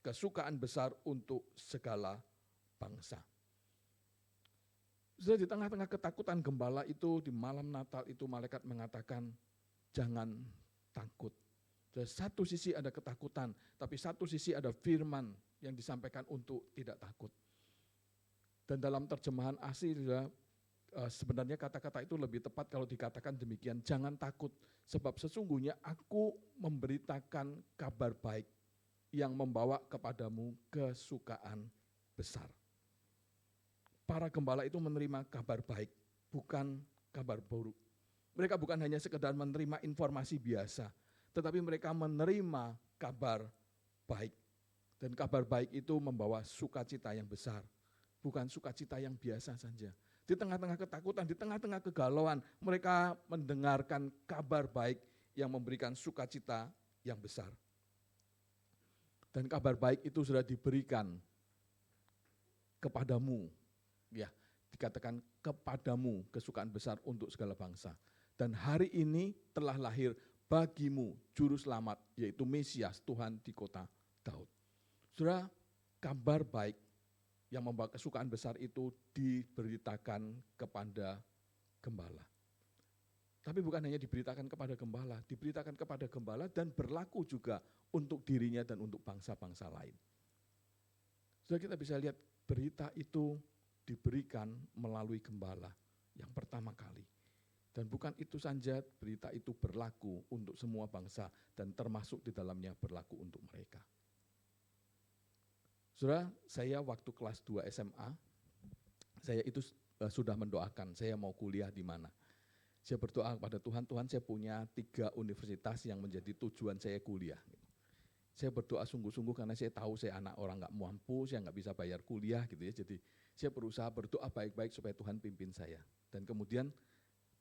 kesukaan besar untuk segala bangsa. Sudah di tengah-tengah ketakutan gembala itu di malam Natal itu malaikat mengatakan jangan takut. Dari satu sisi ada ketakutan, tapi satu sisi ada firman yang disampaikan untuk tidak takut. Dan dalam terjemahan asli sebenarnya kata-kata itu lebih tepat kalau dikatakan demikian, jangan takut sebab sesungguhnya aku memberitakan kabar baik yang membawa kepadamu kesukaan besar. Para gembala itu menerima kabar baik, bukan kabar buruk. Mereka bukan hanya sekedar menerima informasi biasa, tetapi mereka menerima kabar baik. Dan kabar baik itu membawa sukacita yang besar, bukan sukacita yang biasa saja. Di tengah-tengah ketakutan, di tengah-tengah kegalauan, mereka mendengarkan kabar baik yang memberikan sukacita yang besar. Dan kabar baik itu sudah diberikan kepadamu, ya, dikatakan kepadamu kesukaan besar untuk segala bangsa. Dan hari ini telah lahir bagimu juru selamat, yaitu Mesias Tuhan di kota Daud. Saudara, kabar baik yang membawa kesukaan besar itu diberitakan kepada gembala. Tapi bukan hanya diberitakan kepada gembala dan berlaku juga untuk dirinya dan untuk bangsa-bangsa lain. Sudah kita bisa lihat berita itu diberikan melalui gembala yang pertama kali. Dan bukan itu saja, berita itu berlaku untuk semua bangsa dan termasuk di dalamnya berlaku untuk mereka. Saudara, saya waktu kelas 2 SMA, saya itu sudah mendoakan saya mau kuliah di mana. Saya berdoa kepada Tuhan, Tuhan saya punya 3 universitas yang menjadi tujuan saya kuliah. Saya berdoa sungguh-sungguh karena saya tahu saya anak orang nggak mampu, saya nggak bisa bayar kuliah gitu ya. Jadi saya berusaha berdoa baik-baik supaya Tuhan pimpin saya. Dan kemudian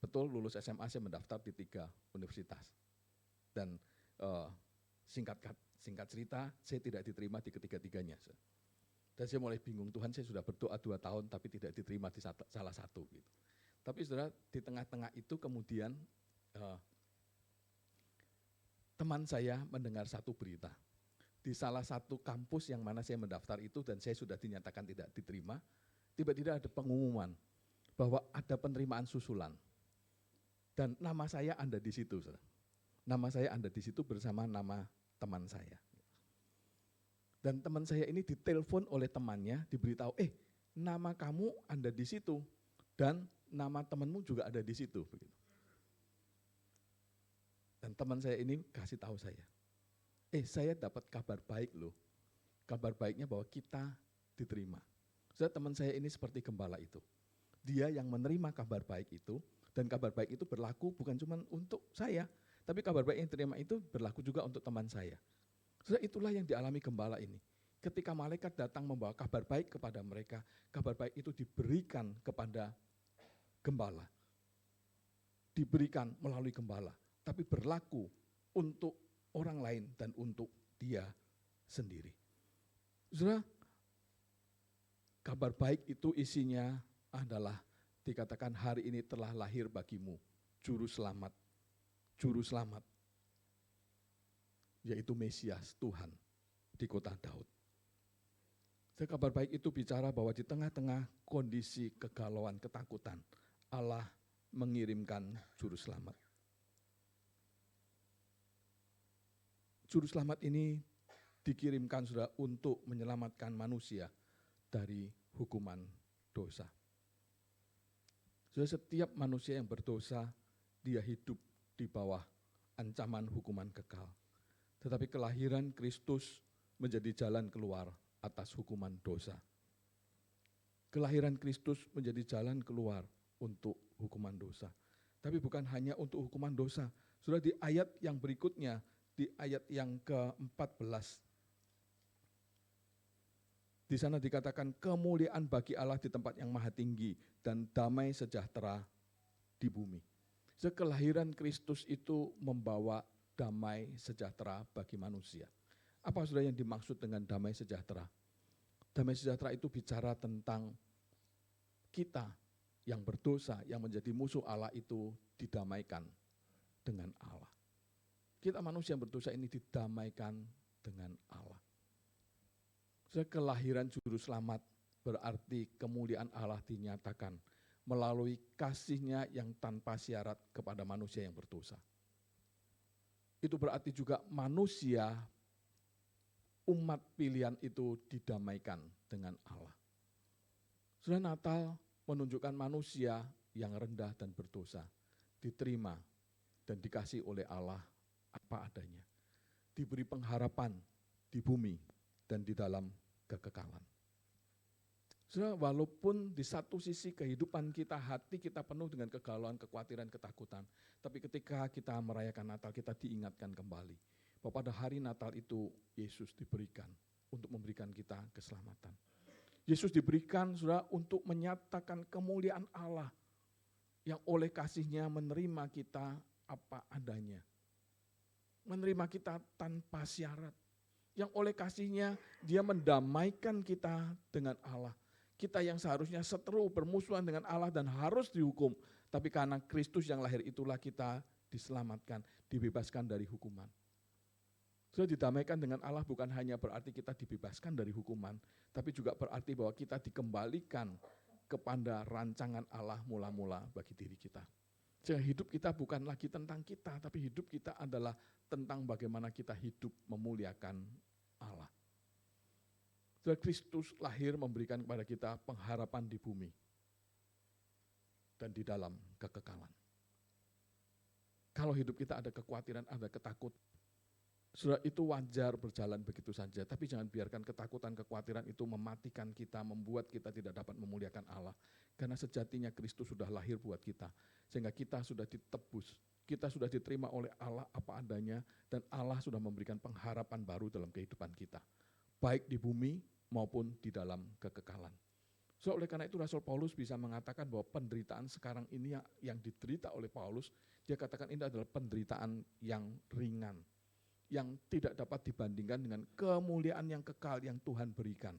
betul lulus SMA saya mendaftar di 3 universitas. Dan singkat cerita saya tidak diterima di ketiga-tiganya. Dan saya mulai bingung, Tuhan saya sudah berdoa 2 tahun tapi tidak diterima di salah satu gitu. Tapi saudara, di tengah-tengah itu kemudian teman saya mendengar satu berita. Di salah satu kampus yang mana saya mendaftar itu dan saya sudah dinyatakan tidak diterima, tiba-tiba ada pengumuman bahwa ada penerimaan susulan. Dan nama saya ada di situ, saudara. Nama saya ada di situ bersama nama teman saya. Dan teman saya ini ditelepon oleh temannya, diberitahu, nama kamu ada di situ dan nama temanmu juga ada di situ. Begitu. Dan teman saya ini kasih tahu saya dapat kabar baik loh. Kabar baiknya bahwa kita diterima. Saudara, teman saya ini seperti gembala itu. Dia yang menerima kabar baik itu, dan kabar baik itu berlaku bukan cuma untuk saya, tapi kabar baik yang diterima itu berlaku juga untuk teman saya. Saudara, itulah yang dialami gembala ini. Ketika malaikat datang membawa kabar baik kepada mereka, kabar baik itu diberikan kepada gembala. Diberikan melalui gembala, tapi berlaku untuk orang lain dan untuk dia sendiri. Saudara, kabar baik itu isinya adalah dikatakan hari ini telah lahir bagimu juru selamat, yaitu Mesias Tuhan di kota Daud. Kabar baik itu bicara bahwa di tengah-tengah kondisi kegalauan, ketakutan, Allah mengirimkan juru selamat. Juru selamat ini dikirimkan saudara untuk menyelamatkan manusia dari hukuman dosa. Saudara, setiap manusia yang berdosa, dia hidup di bawah ancaman hukuman kekal. Tetapi kelahiran Kristus menjadi jalan keluar atas hukuman dosa. Kelahiran Kristus menjadi jalan keluar untuk hukuman dosa. Tapi bukan hanya untuk hukuman dosa. Sudah di ayat yang berikutnya, di ayat yang ke-14. Di sana dikatakan kemuliaan bagi Allah di tempat yang maha tinggi dan damai sejahtera di bumi. Kelahiran Kristus itu membawa damai sejahtera bagi manusia. Apa saudara yang dimaksud dengan damai sejahtera? Damai sejahtera itu bicara tentang kita yang berdosa, yang menjadi musuh Allah itu didamaikan dengan Allah. Kita manusia yang berdosa ini didamaikan dengan Allah. Kelahiran juru selamat berarti kemuliaan Allah dinyatakan melalui kasih-Nya yang tanpa syarat kepada manusia yang berdosa. Itu berarti juga manusia, umat pilihan itu didamaikan dengan Allah. Sudah Natal menunjukkan manusia yang rendah dan berdosa, diterima dan dikasih oleh Allah apa adanya. Diberi pengharapan di bumi dan di dalam kekekalan. Saudara, walaupun di satu sisi kehidupan kita, hati kita penuh dengan kegalauan, kekhawatiran, ketakutan, tapi ketika kita merayakan Natal, kita diingatkan kembali bahwa pada hari Natal itu Yesus diberikan untuk memberikan kita keselamatan. Yesus diberikan, saudara, untuk menyatakan kemuliaan Allah yang oleh kasih-Nya menerima kita apa adanya. menerima kita tanpa syarat. Yang oleh kasihnya dia mendamaikan kita dengan Allah. Kita yang seharusnya seteru bermusuhan dengan Allah dan harus dihukum. Tapi karena Kristus yang lahir itulah kita diselamatkan, dibebaskan dari hukuman. Sudah didamaikan dengan Allah bukan hanya berarti kita dibebaskan dari hukuman, tapi juga berarti bahwa kita dikembalikan kepada rancangan Allah mula-mula bagi diri kita. Sehingga hidup kita bukan lagi tentang kita, tapi hidup kita adalah tentang bagaimana kita hidup memuliakan Allah. Sudah Kristus lahir memberikan kepada kita pengharapan di bumi dan di dalam kekekalan. Kalau hidup kita ada kekhawatiran, ada ketakutan, sudah itu wajar berjalan begitu saja, tapi jangan biarkan ketakutan, kekhawatiran itu mematikan kita, membuat kita tidak dapat memuliakan Allah. Karena sejatinya Kristus sudah lahir buat kita, sehingga kita sudah ditebus, kita sudah diterima oleh Allah apa adanya, dan Allah sudah memberikan pengharapan baru dalam kehidupan kita, baik di bumi maupun di dalam kekekalan. So, oleh karena itu Rasul Paulus bisa mengatakan bahwa penderitaan sekarang ini yang diderita oleh Paulus, dia katakan ini adalah penderitaan yang ringan, yang tidak dapat dibandingkan dengan kemuliaan yang kekal yang Tuhan berikan,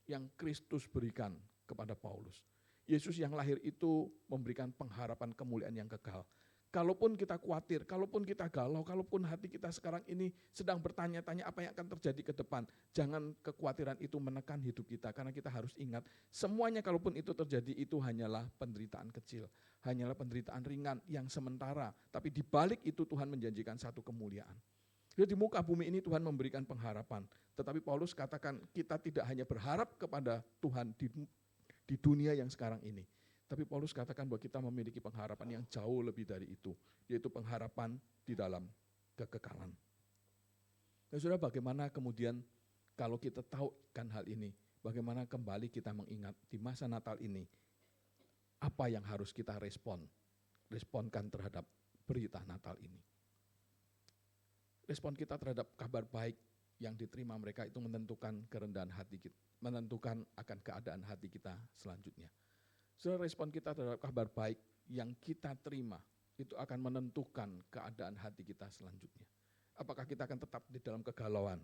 yang Kristus berikan kepada Paulus. Yesus yang lahir itu memberikan pengharapan kemuliaan yang kekal. Kalaupun kita khawatir, kalaupun kita galau, kalaupun hati kita sekarang ini sedang bertanya-tanya apa yang akan terjadi ke depan, jangan kekhawatiran itu menekan hidup kita, karena kita harus ingat, semuanya kalaupun itu terjadi itu hanyalah penderitaan kecil, hanyalah penderitaan ringan yang sementara, tapi di balik itu Tuhan menjanjikan satu kemuliaan. Jadi di muka bumi ini Tuhan memberikan pengharapan. Tetapi Paulus katakan kita tidak hanya berharap kepada Tuhan di dunia yang sekarang ini. Tapi Paulus katakan bahwa kita memiliki pengharapan yang jauh lebih dari itu. Yaitu pengharapan di dalam kekekalan. Dan saudara, bagaimana kemudian kalau kita tahu kan hal ini. Bagaimana kembali kita mengingat di masa Natal ini. Apa yang harus kita responkan terhadap berita Natal ini. Respon kita terhadap kabar baik yang diterima mereka itu menentukan kerendahan hati kita, menentukan akan keadaan hati kita selanjutnya. So, respon kita terhadap kabar baik yang kita terima itu akan menentukan keadaan hati kita selanjutnya. Apakah kita akan tetap di dalam kegalauan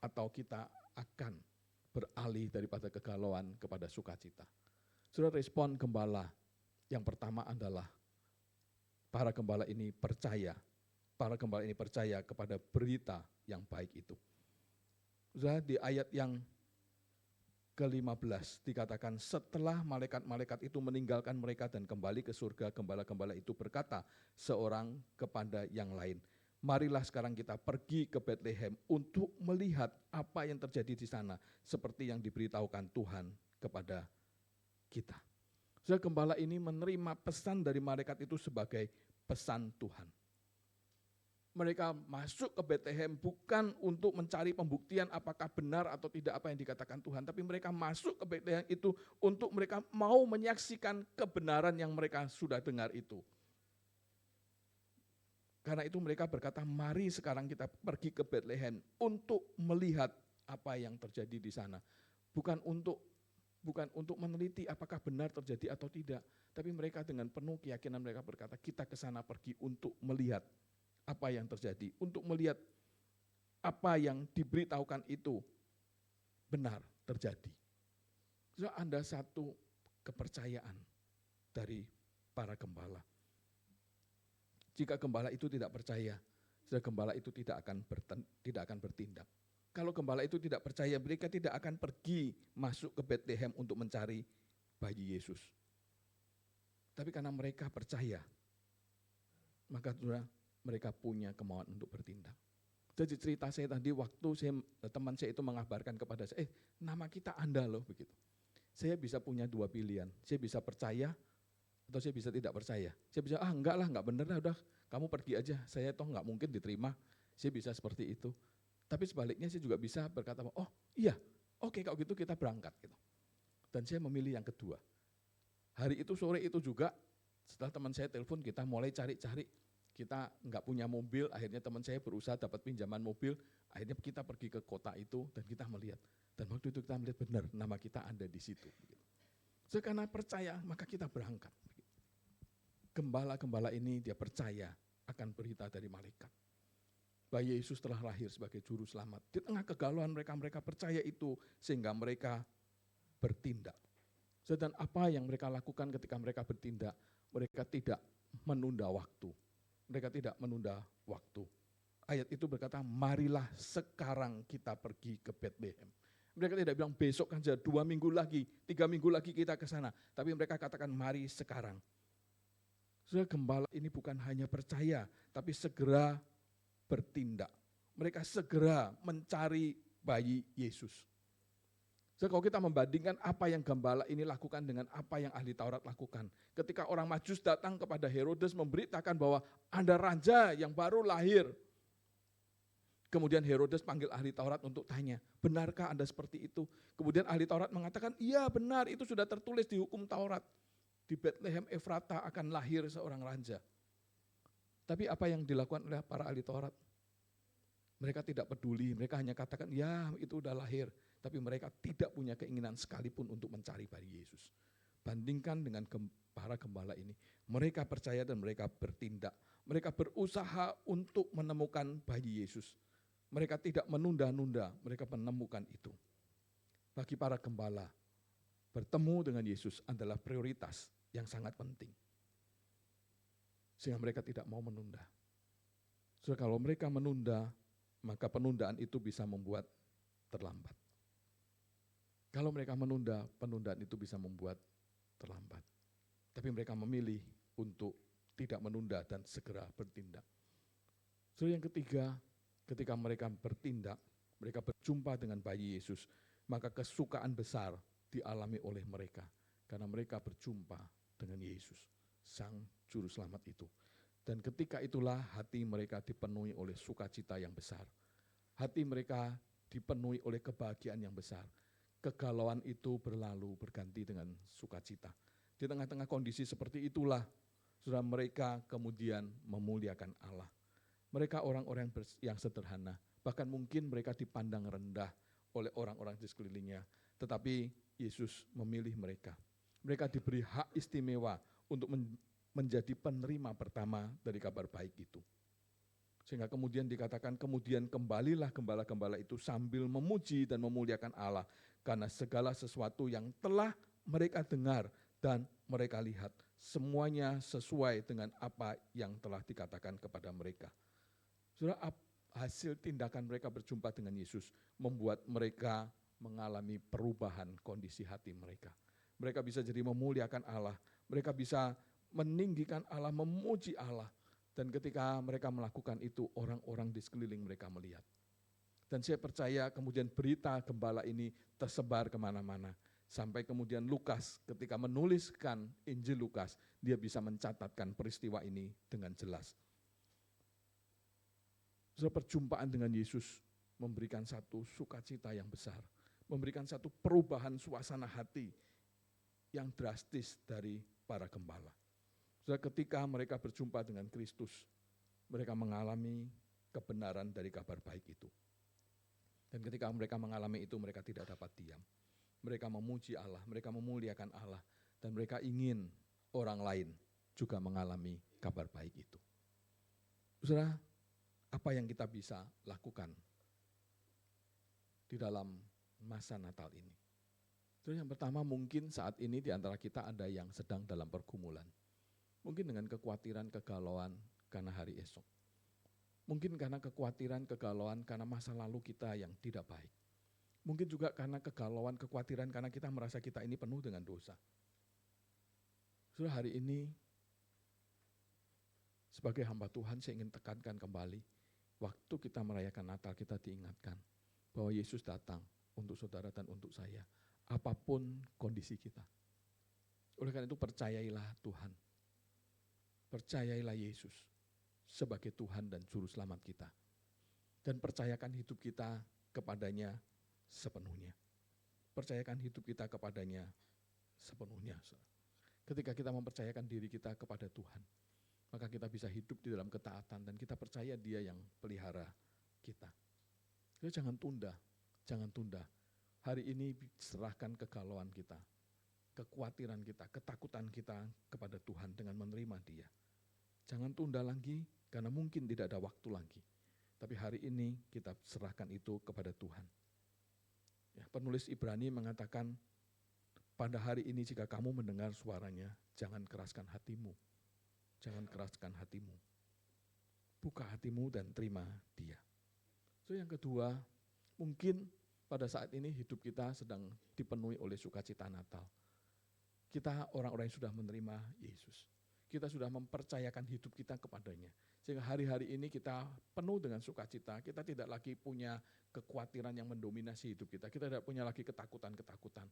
atau kita akan beralih daripada kegalauan kepada sukacita. Sudah respon gembala yang pertama adalah para gembala ini percaya. Para gembala ini percaya kepada berita yang baik itu. Sudah di ayat yang ke-15 dikatakan setelah malaikat-malaikat itu meninggalkan mereka dan kembali ke surga, gembala-gembala itu berkata seorang kepada yang lain, marilah sekarang kita pergi ke Betlehem untuk melihat apa yang terjadi di sana seperti yang diberitahukan Tuhan kepada kita. Sudah gembala ini menerima pesan dari malaikat itu sebagai pesan Tuhan. Mereka masuk ke Betlehem bukan untuk mencari pembuktian apakah benar atau tidak apa yang dikatakan Tuhan. Tapi mereka masuk ke Betlehem itu untuk mereka mau menyaksikan kebenaran yang mereka sudah dengar itu. Karena itu mereka berkata, mari sekarang kita pergi ke Betlehem untuk melihat apa yang terjadi di sana. Bukan untuk meneliti apakah benar terjadi atau tidak. Tapi mereka dengan penuh keyakinan mereka berkata, kita ke sana pergi untuk melihat apa yang terjadi, untuk melihat apa yang diberitahukan itu benar terjadi. So, ada satu kepercayaan dari para gembala. Jika gembala itu tidak percaya, gembala itu tidak akan bertindak. Kalau gembala itu tidak percaya, mereka tidak akan pergi masuk ke Betlehem untuk mencari bayi Yesus. Tapi karena mereka percaya, maka mereka punya kemauan untuk bertindak. Jadi cerita saya tadi waktu teman saya itu mengabarkan kepada saya, nama kita Anda loh begitu. Saya bisa punya dua pilihan, saya bisa percaya atau saya bisa tidak percaya. Saya bisa, enggak lah, enggak bener lah, udah kamu pergi aja, saya toh enggak mungkin diterima, saya bisa seperti itu. Tapi sebaliknya saya juga bisa berkata, oh iya, oke kalau gitu kita berangkat. Gitu. Dan saya memilih yang kedua. Hari itu sore itu juga, setelah teman saya telepon kita mulai cari-cari, kita nggak punya mobil, akhirnya teman saya berusaha dapat pinjaman mobil, akhirnya kita pergi ke kota itu dan kita melihat. Dan waktu itu kita melihat benar nama kita ada di situ. So, karena percaya maka kita berangkat. Gembala-gembala ini dia percaya akan berita dari malaikat. Bayi Yesus telah lahir sebagai juru selamat. Di tengah kegalauan mereka, mereka percaya itu sehingga mereka bertindak. Dan apa yang mereka lakukan ketika mereka bertindak? Mereka tidak menunda waktu. Mereka tidak menunda waktu. Ayat itu berkata, marilah sekarang kita pergi ke Bethlehem. Mereka tidak bilang besok saja, 2 minggu lagi, 3 minggu lagi kita ke sana. Tapi mereka katakan mari sekarang. Saudara, gembala ini bukan hanya percaya, tapi segera bertindak. Mereka segera mencari bayi Yesus. So, kalau kita membandingkan apa yang gembala ini lakukan dengan apa yang ahli Taurat lakukan. Ketika orang Majus datang kepada Herodes memberitakan bahwa ada raja yang baru lahir. Kemudian Herodes panggil ahli Taurat untuk tanya, benarkah Anda seperti itu? Kemudian ahli Taurat mengatakan, iya benar, itu sudah tertulis di hukum Taurat. Di Bethlehem Efrata akan lahir seorang raja. Tapi apa yang dilakukan oleh para ahli Taurat? Mereka tidak peduli, mereka hanya katakan, ya itu udah lahir. Tapi mereka tidak punya keinginan sekalipun untuk mencari bayi Yesus. Bandingkan dengan para gembala ini. Mereka percaya dan mereka bertindak. Mereka berusaha untuk menemukan bayi Yesus. Mereka tidak menunda-nunda, mereka menemukan itu. Bagi para gembala, bertemu dengan Yesus adalah prioritas yang sangat penting. Sehingga mereka tidak mau menunda. So, kalau mereka menunda, maka penundaan itu bisa membuat terlambat. Kalau mereka menunda, penundaan itu bisa membuat terlambat. Tapi mereka memilih untuk tidak menunda dan segera bertindak. So, yang ketiga, ketika mereka bertindak, mereka berjumpa dengan bayi Yesus, maka kesukaan besar dialami oleh mereka. Karena mereka berjumpa dengan Yesus, Sang Juru Selamat itu. Dan ketika itulah hati mereka dipenuhi oleh sukacita yang besar. Hati mereka dipenuhi oleh kebahagiaan yang besar. Kegalauan itu berlalu berganti dengan sukacita. Di tengah-tengah kondisi seperti itulah, saudara, mereka kemudian memuliakan Allah. Mereka orang-orang yang sederhana, bahkan mungkin mereka dipandang rendah oleh orang-orang di sekelilingnya. Tetapi Yesus memilih mereka. Mereka diberi hak istimewa untuk menjadi penerima pertama dari kabar baik itu. Sehingga kemudian dikatakan, kemudian kembalilah gembala-gembala itu sambil memuji dan memuliakan Allah, karena segala sesuatu yang telah mereka dengar dan mereka lihat, semuanya sesuai dengan apa yang telah dikatakan kepada mereka. Saudara, hasil tindakan mereka berjumpa dengan Yesus membuat mereka mengalami perubahan kondisi hati mereka. Mereka bisa jadi memuliakan Allah, mereka bisa meninggikan Allah, memuji Allah. Dan ketika mereka melakukan itu, orang-orang di sekeliling mereka melihat. Dan saya percaya kemudian berita gembala ini tersebar kemana-mana. Sampai kemudian Lukas ketika menuliskan Injil Lukas, dia bisa mencatatkan peristiwa ini dengan jelas. Perjumpaan dengan Yesus memberikan satu sukacita yang besar. Memberikan satu perubahan suasana hati yang drastis dari para gembala. Ketika mereka berjumpa dengan Kristus, mereka mengalami kebenaran dari kabar baik itu. Dan ketika mereka mengalami itu, mereka tidak dapat diam. Mereka memuji Allah, mereka memuliakan Allah, dan mereka ingin orang lain juga mengalami kabar baik itu. Saudara, apa yang kita bisa lakukan di dalam masa Natal ini? Yang pertama, mungkin saat ini di antara kita ada yang sedang dalam pergumulan. Mungkin dengan kekhawatiran, kegalauan karena hari esok. Mungkin karena kekhawatiran, kegalauan karena masa lalu kita yang tidak baik. Mungkin juga karena kegalauan, kekhawatiran karena kita merasa kita ini penuh dengan dosa. Sudah hari ini, sebagai hamba Tuhan, saya ingin tekankan kembali, waktu kita merayakan Natal kita diingatkan bahwa Yesus datang untuk saudara dan untuk saya, apapun kondisi kita. Oleh karena itu percayailah Tuhan. Percayailah Yesus sebagai Tuhan dan Juru Selamat kita. Dan percayakan hidup kita kepadanya sepenuhnya. Percayakan hidup kita kepadanya sepenuhnya. Ketika kita mempercayakan diri kita kepada Tuhan, maka kita bisa hidup di dalam ketaatan dan kita percaya Dia yang pelihara kita. Jadi jangan tunda, jangan tunda. Hari ini serahkan kegalauan kita, kekhawatiran kita, ketakutan kita kepada Tuhan dengan menerima Dia. Jangan tunda lagi karena mungkin tidak ada waktu lagi. Tapi hari ini kita serahkan itu kepada Tuhan. Ya, penulis Ibrani mengatakan, pada hari ini jika kamu mendengar suaranya, jangan keraskan hatimu. Jangan keraskan hatimu. Buka hatimu dan terima Dia. So yang kedua, mungkin pada saat ini hidup kita sedang dipenuhi oleh sukacita Natal. Kita orang-orang yang sudah menerima Yesus. Kita sudah mempercayakan hidup kita kepadanya. Sehingga hari-hari ini kita penuh dengan sukacita. Kita tidak lagi punya kekhawatiran yang mendominasi hidup kita. Kita tidak punya lagi ketakutan-ketakutan.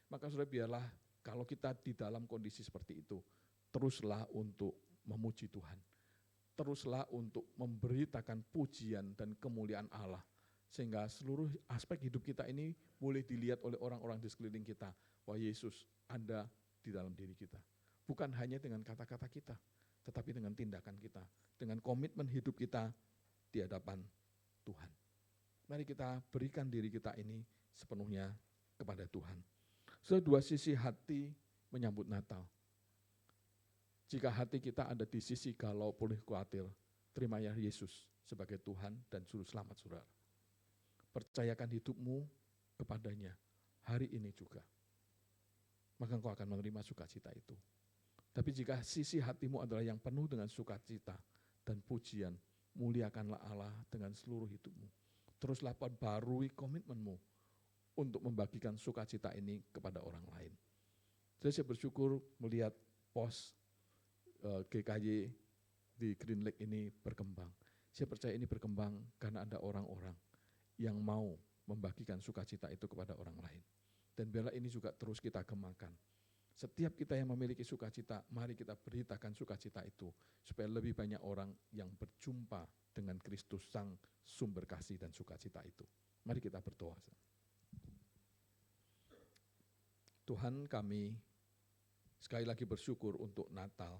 Maka saudara, biarlah kalau kita di dalam kondisi seperti itu, teruslah untuk memuji Tuhan. Teruslah untuk memberitakan pujian dan kemuliaan Allah. Sehingga seluruh aspek hidup kita ini boleh dilihat oleh orang-orang di sekeliling kita. Wah, Yesus ada di dalam diri kita. Bukan hanya dengan kata-kata kita, tetapi dengan tindakan kita, dengan komitmen hidup kita di hadapan Tuhan. Mari kita berikan diri kita ini sepenuhnya kepada Tuhan. Dua sisi hati menyambut Natal. Jika hati kita ada di sisi galau pulih khawatir, terima ya Yesus sebagai Tuhan dan Juru Selamat saudara. Percayakan hidupmu kepadanya hari ini juga. Maka engkau akan menerima sukacita itu. Tapi jika sisi hatimu adalah yang penuh dengan sukacita dan pujian, muliakanlah Allah dengan seluruh hidupmu. Teruslah perbarui komitmenmu untuk membagikan sukacita ini kepada orang lain. Jadi saya bersyukur melihat pos GKY di Green Lake ini berkembang. Saya percaya ini berkembang karena ada orang-orang yang mau membagikan sukacita itu kepada orang lain. Dan biarlah ini juga terus kita kembangkan. Setiap kita yang memiliki sukacita, mari kita beritakan sukacita itu, supaya lebih banyak orang yang berjumpa dengan Kristus Sang sumber kasih dan sukacita itu. Mari kita berdoa. Tuhan, kami sekali lagi bersyukur untuk Natal.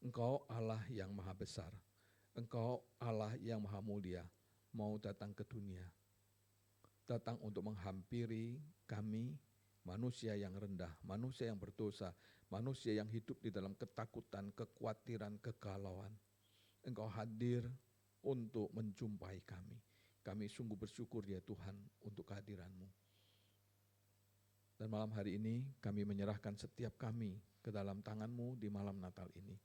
Engkau Allah yang maha besar, Engkau Allah yang maha mulia, mau datang ke dunia. Datang untuk menghampiri kami, manusia yang rendah, manusia yang berdosa, manusia yang hidup di dalam ketakutan, kekhawatiran, kegalauan. Engkau hadir untuk menjumpai kami. Kami sungguh bersyukur ya Tuhan untuk kehadiran-Mu. Dan malam hari ini kami menyerahkan setiap kami ke dalam tangan-Mu di malam Natal ini.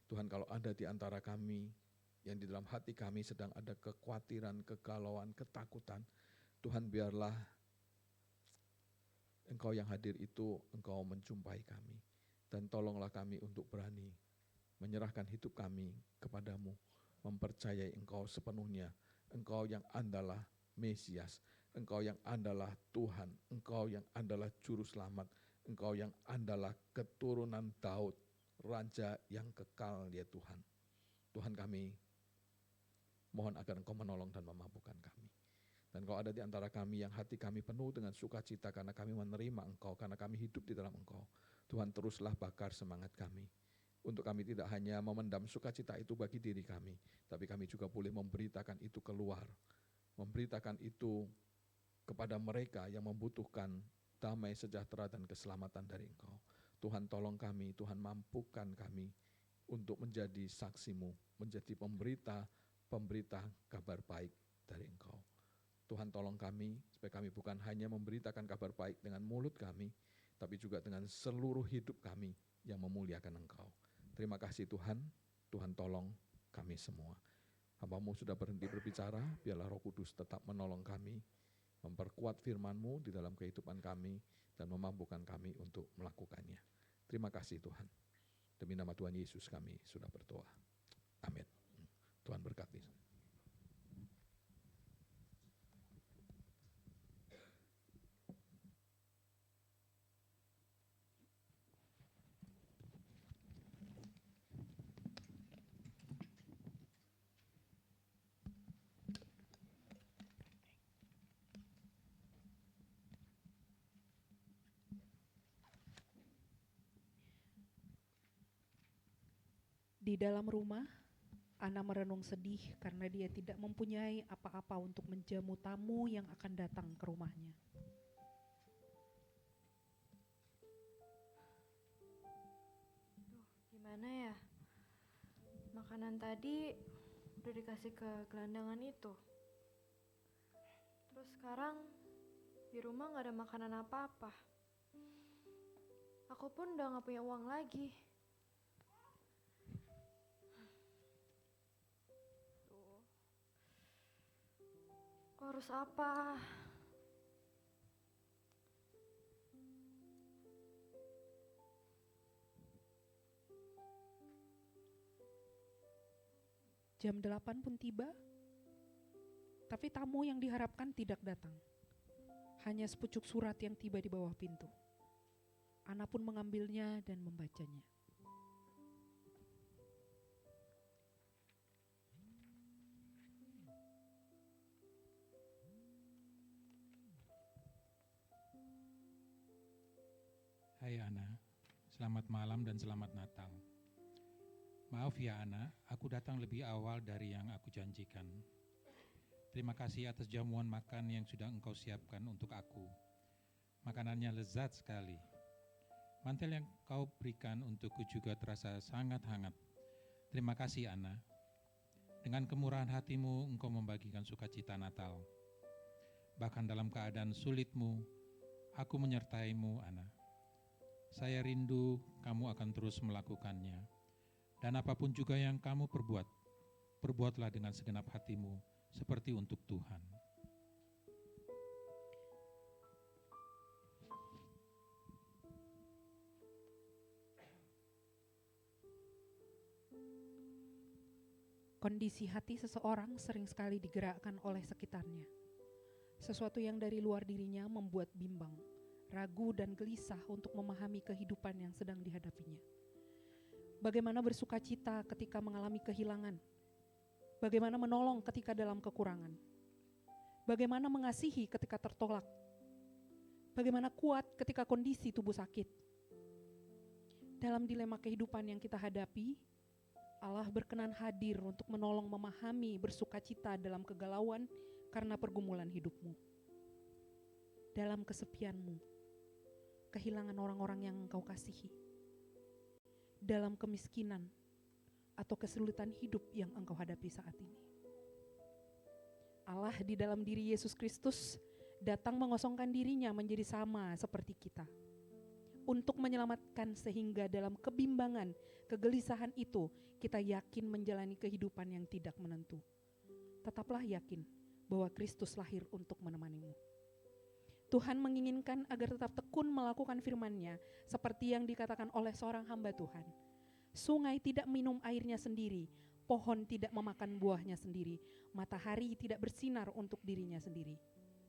Tuhan, kalau ada di antara kami yang di dalam hati kami sedang ada kekhawatiran, kegalauan, ketakutan, Tuhan biarlah Engkau yang hadir itu, Engkau menjumpai kami. Dan tolonglah kami untuk berani menyerahkan hidup kami kepadamu, mempercayai Engkau sepenuhnya. Engkau yang adalah Mesias, Engkau yang adalah Tuhan, Engkau yang adalah Juru Selamat, Engkau yang adalah keturunan Daud, Raja yang kekal ya Tuhan. Tuhan, kami mohon agar Engkau menolong dan memampukan kami. Dan Engkau ada di antara kami yang hati kami penuh dengan sukacita karena kami menerima Engkau, karena kami hidup di dalam Engkau. Tuhan, teruslah bakar semangat kami. Untuk kami tidak hanya memendam sukacita itu bagi diri kami, tapi kami juga boleh memberitakan itu keluar. Memberitakan itu kepada mereka yang membutuhkan damai, sejahtera, dan keselamatan dari Engkau. Tuhan, tolong kami, Tuhan mampukan kami untuk menjadi saksi-Mu, menjadi pemberita kabar baik dari Engkau. Tuhan, tolong kami supaya kami bukan hanya memberitakan kabar baik dengan mulut kami, tapi juga dengan seluruh hidup kami yang memuliakan Engkau. Terima kasih Tuhan, Tuhan tolong kami semua. Hamba-Mu sudah berhenti berbicara, biarlah Roh Kudus tetap menolong kami, memperkuat firman-Mu di dalam kehidupan kami, dan memampukan kami untuk melakukannya. Terima kasih Tuhan. Demi nama Tuhan Yesus kami sudah berdoa. Amin. Tuhan berkati. Di dalam rumah, Ana merenung sedih karena dia tidak mempunyai apa-apa untuk menjamu tamu yang akan datang ke rumahnya. Gimana ya? Makanan tadi udah dikasih ke gelandangan itu. Terus sekarang di rumah gak ada makanan apa-apa. Aku pun udah gak punya uang lagi. Tuh. Aku harus apa? Jam 8 pun tiba, tapi tamu yang diharapkan tidak datang. Hanya sepucuk surat yang tiba di bawah pintu. Ana pun mengambilnya dan membacanya. Hai Ana, selamat malam dan selamat Natal. Maaf ya Ana, aku datang lebih awal dari yang aku janjikan. Terima kasih atas jamuan makan yang sudah engkau siapkan untuk aku. Makanannya lezat sekali. Mantel yang kau berikan untukku juga terasa sangat hangat. Terima kasih Ana. Dengan kemurahan hatimu engkau membagikan sukacita Natal. Bahkan dalam keadaan sulitmu, aku menyertaimu Ana. Saya rindu kamu akan terus melakukannya. Dan apapun juga yang kamu perbuat, perbuatlah dengan segenap hatimu seperti untuk Tuhan. Kondisi hati seseorang sering sekali digerakkan oleh sekitarnya. Sesuatu yang dari luar dirinya membuat bimbang, ragu dan gelisah untuk memahami kehidupan yang sedang dihadapinya. Bagaimana bersuka cita ketika mengalami kehilangan? Bagaimana menolong ketika dalam kekurangan? Bagaimana mengasihi ketika tertolak? Bagaimana kuat ketika kondisi tubuh sakit? Dalam dilema kehidupan yang kita hadapi, Allah berkenan hadir untuk menolong memahami bersuka cita dalam kegalauan karena pergumulan hidupmu. Dalam kesepianmu, kehilangan orang-orang yang engkau kasihi. Dalam kemiskinan atau kesulitan hidup yang engkau hadapi saat ini. Allah di dalam diri Yesus Kristus datang mengosongkan dirinya menjadi sama seperti kita. Untuk menyelamatkan sehingga dalam kebimbangan, kegelisahan itu kita yakin menjalani kehidupan yang tidak menentu. Tetaplah yakin bahwa Kristus lahir untuk menemanimu. Tuhan menginginkan agar tetap tekun melakukan firman-Nya seperti yang dikatakan oleh seorang hamba Tuhan. Sungai tidak minum airnya sendiri, pohon tidak memakan buahnya sendiri, matahari tidak bersinar untuk dirinya sendiri.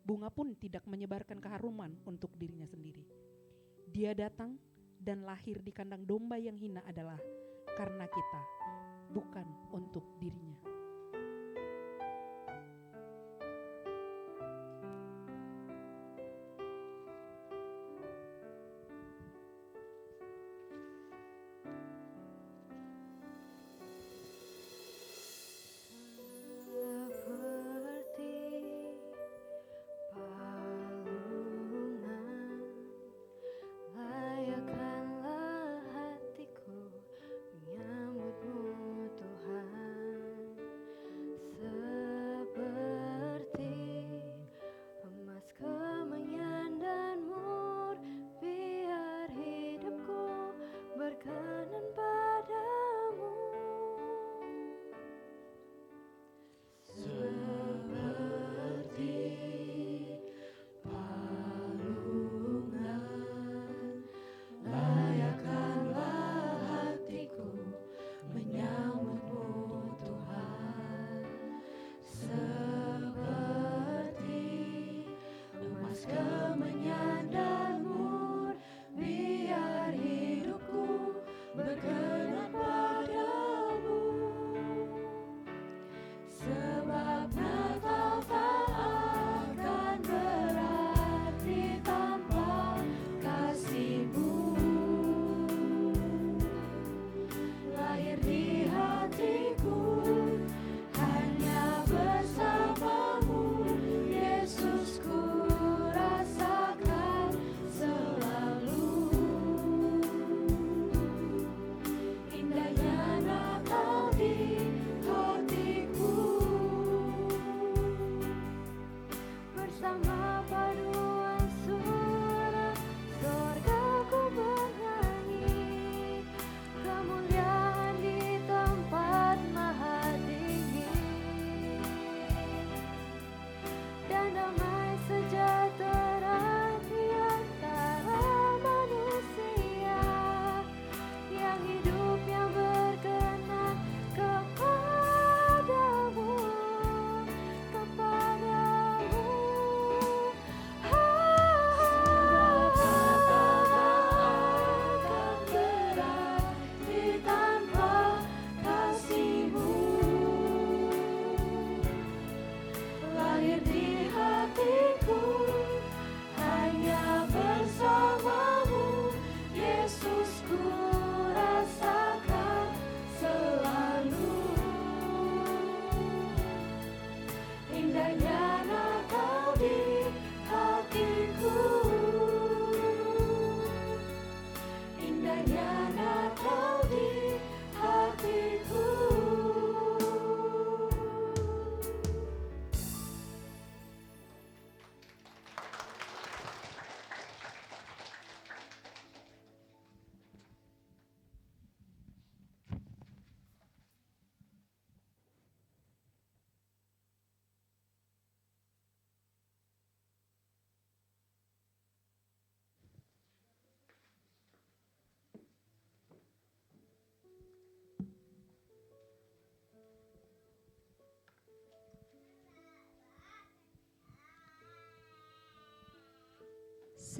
Bunga pun tidak menyebarkan keharuman untuk dirinya sendiri. Dia datang dan lahir di kandang domba yang hina adalah karena kita, bukan untuk dirinya. Layakkanlah hatiku menyambutmu Tuhan.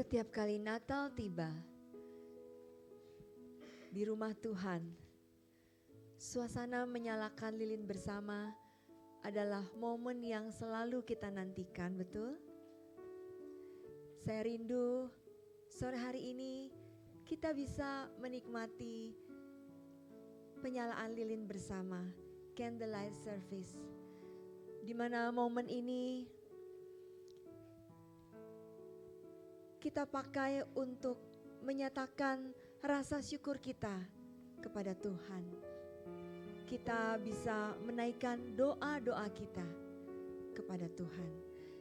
Setiap kali Natal tiba di rumah Tuhan, suasana menyalakan lilin bersama adalah momen yang selalu kita nantikan, betul? Saya rindu sore hari ini kita bisa menikmati penyalaan lilin bersama, candlelight service, di mana momen ini kita pakai untuk menyatakan rasa syukur kita kepada Tuhan. Kita bisa menaikkan doa-doa kita kepada Tuhan.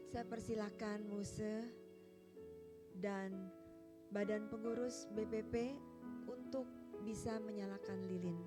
Saya persilakan Muse dan Badan Pengurus BPP untuk bisa menyalakan lilin.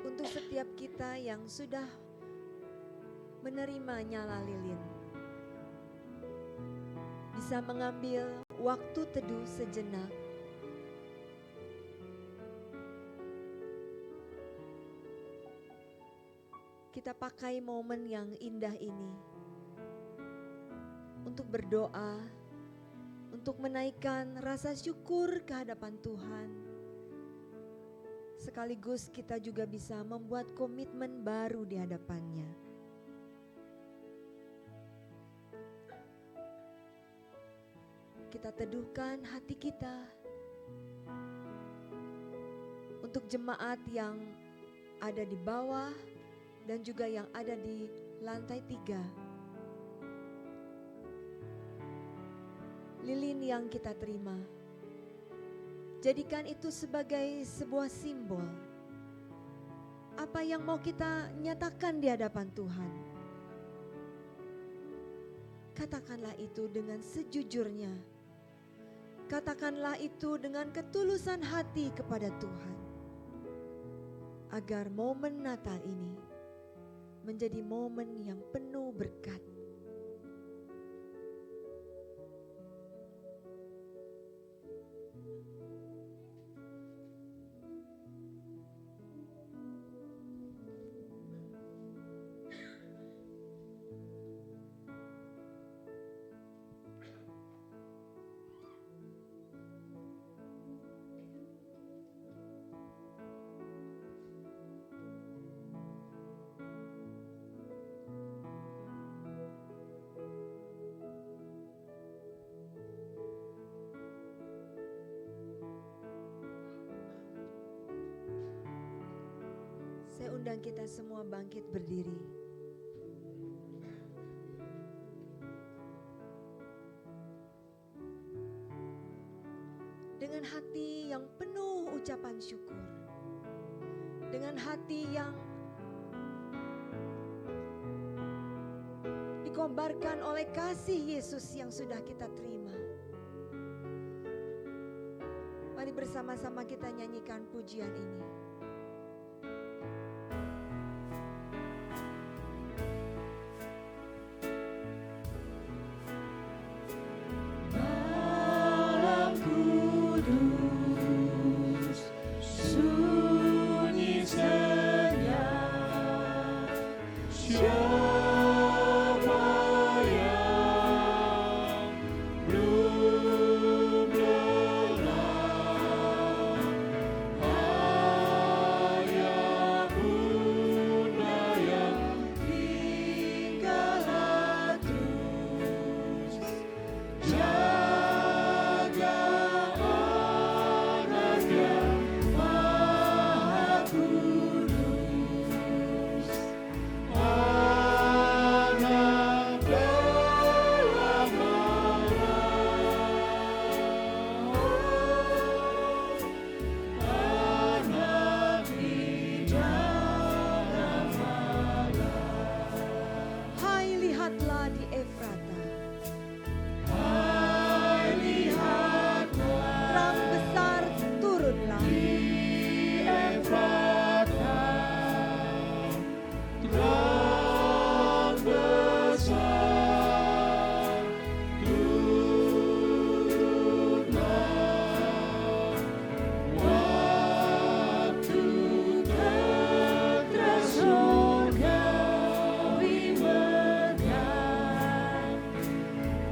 Untuk setiap kita yang sudah menerima nyala lilin, bisa mengambil waktu teduh sejenak. Kita pakai momen yang indah ini untuk berdoa, untuk menaikkan rasa syukur ke hadapan Tuhan. Sekaligus kita juga bisa membuat komitmen baru di hadapannya. Kita teduhkan hati kita untuk jemaat yang ada di bawah dan juga yang ada di lantai 3. Lilin yang kita terima, jadikan itu sebagai sebuah simbol. Apa yang mau kita nyatakan di hadapan Tuhan, katakanlah itu dengan sejujurnya. Katakanlah itu dengan ketulusan hati kepada Tuhan. Agar momen Natal ini menjadi momen yang penuh berkat. Saya undang kita semua bangkit berdiri. Dengan hati yang penuh ucapan syukur. Dengan hati yang dikobarkan oleh kasih Yesus yang sudah kita terima. Mari bersama-sama kita nyanyikan pujian ini. Siapa yang belum lelah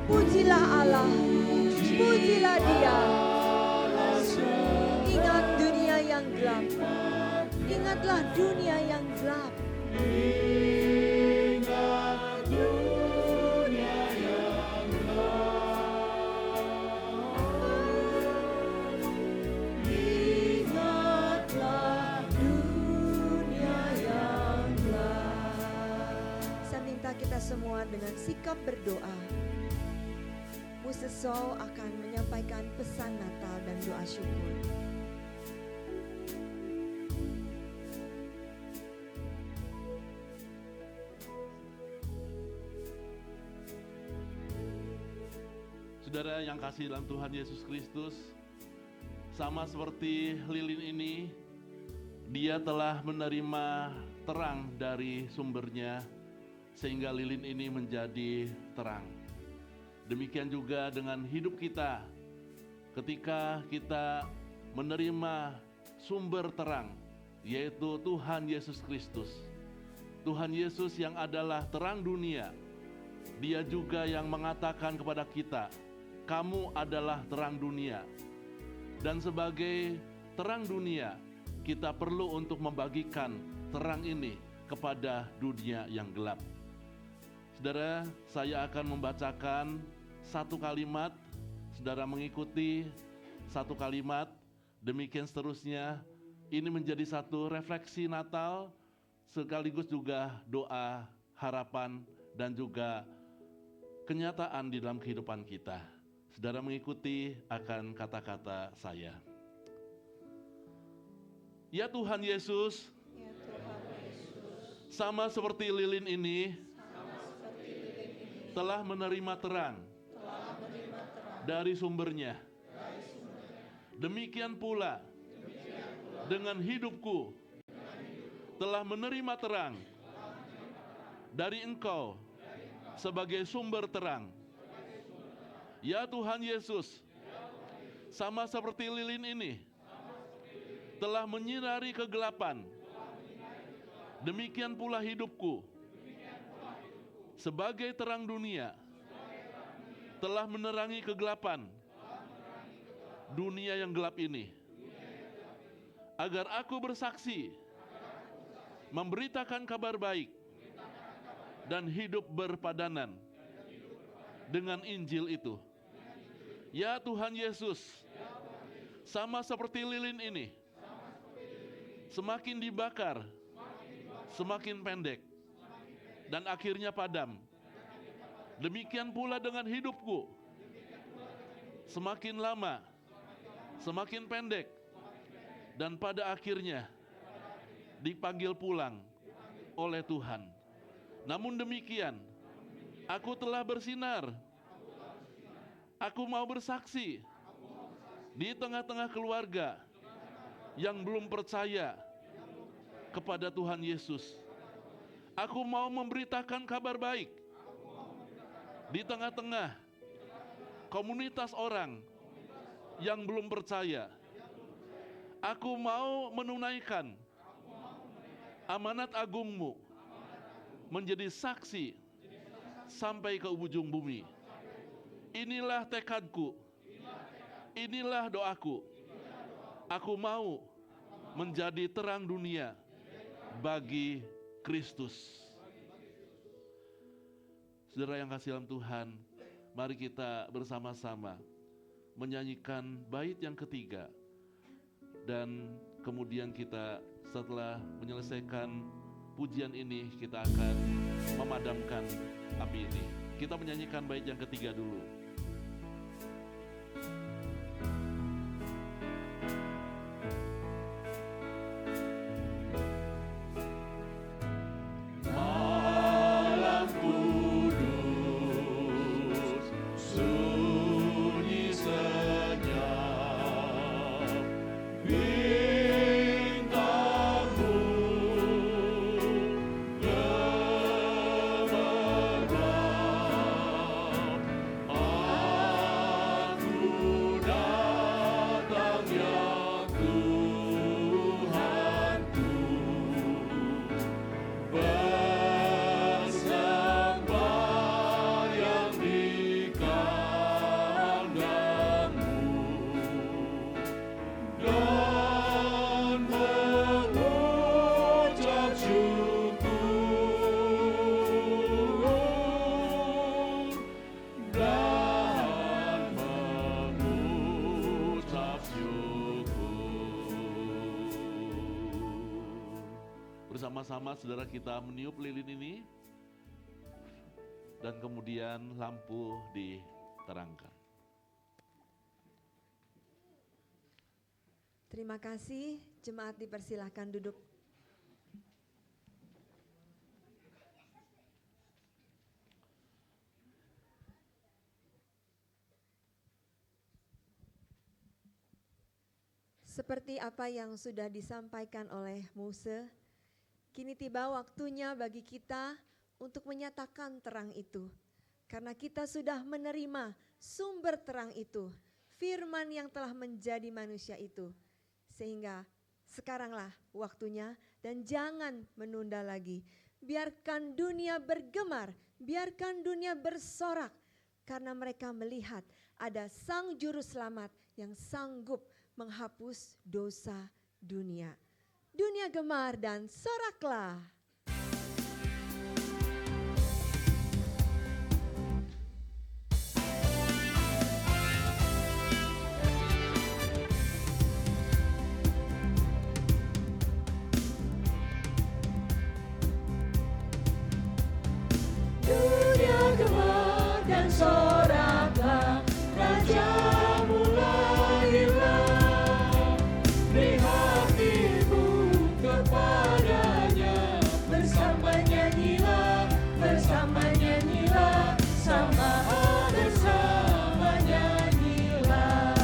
Pujilah Allah, pujilah Dia. Ingat dunia yang gelap, ingatlah dunia yang gelap. Ingat dunia yang gelap. Ingatlah dunia yang gelap. Saya minta kita semua dengan sikap berdoa. Musesol akan menyampaikan pesan Natal dan doa syukur. Saudara yang kasih dalam Tuhan Yesus Kristus, sama seperti lilin ini, dia telah menerima terang dari sumbernya, sehingga lilin ini menjadi terang. Demikian juga dengan hidup kita, ketika kita menerima sumber terang, yaitu Tuhan Yesus Kristus. Tuhan Yesus yang adalah terang dunia, Dia juga yang mengatakan kepada kita, kamu adalah terang dunia. Dan sebagai terang dunia, kita perlu untuk membagikan terang ini kepada dunia yang gelap. Saudara, saya akan membacakan satu kalimat, saudara mengikuti satu kalimat, demikian seterusnya. Ini menjadi satu refleksi Natal, sekaligus juga doa, harapan, dan juga kenyataan di dalam kehidupan kita. Saudara mengikuti akan kata-kata saya. Ya Tuhan Yesus, sama seperti lilin ini, telah menerima terang dari sumbernya. Demikian pula dengan hidupku telah menerima terang dari Engkau sebagai sumber terang. Ya Tuhan Yesus, sama seperti lilin ini telah menyinari kegelapan, demikian pula hidupku sebagai terang dunia telah menerangi kegelapan dunia yang gelap ini, agar aku bersaksi, memberitakan kabar baik, dan hidup berpadanan dengan Injil itu. Ya Tuhan Yesus, sama seperti lilin ini, semakin dibakar, semakin pendek, dan akhirnya padam. Demikian pula dengan hidupku, semakin lama, semakin pendek, dan pada akhirnya dipanggil pulang oleh Tuhan. Namun demikian, aku telah bersinar. Aku mau bersaksi di tengah-tengah keluarga yang belum percaya kepada Tuhan Yesus. Aku mau memberitakan kabar baik di tengah-tengah komunitas orang yang belum percaya. Aku mau menunaikan amanat agungmu, menjadi saksi sampai ke ujung bumi. Inilah tekadku, inilah doaku. Aku mau menjadi terang dunia bagi Kristus. Saudara yang kasih dalam Tuhan, mari kita bersama-sama menyanyikan bait yang ketiga. Dan kemudian kita setelah menyelesaikan pujian ini, kita akan memadamkan api ini. Kita menyanyikan bait yang ketiga dulu. Oh bersama-sama saudara kita meniup lilin ini dan kemudian lampu diterangkan. Terima kasih, jemaat dipersilahkan duduk. Seperti apa yang sudah disampaikan oleh Muse, kini tiba waktunya bagi kita untuk menyatakan terang itu. Karena kita sudah menerima sumber terang itu, firman yang telah menjadi manusia itu. Sehingga sekaranglah waktunya dan jangan menunda lagi. Biarkan dunia bergemar, biarkan dunia bersorak. Karena mereka melihat ada Sang Juru Selamat yang sanggup menghapus dosa dunia. Dunia gemar dan soraklah. Dunia gemar dan soraklah, Rajamu lahirlah. Beri hatimu kepadanya, bersama nyanyilah, sama bersama nyanyilah.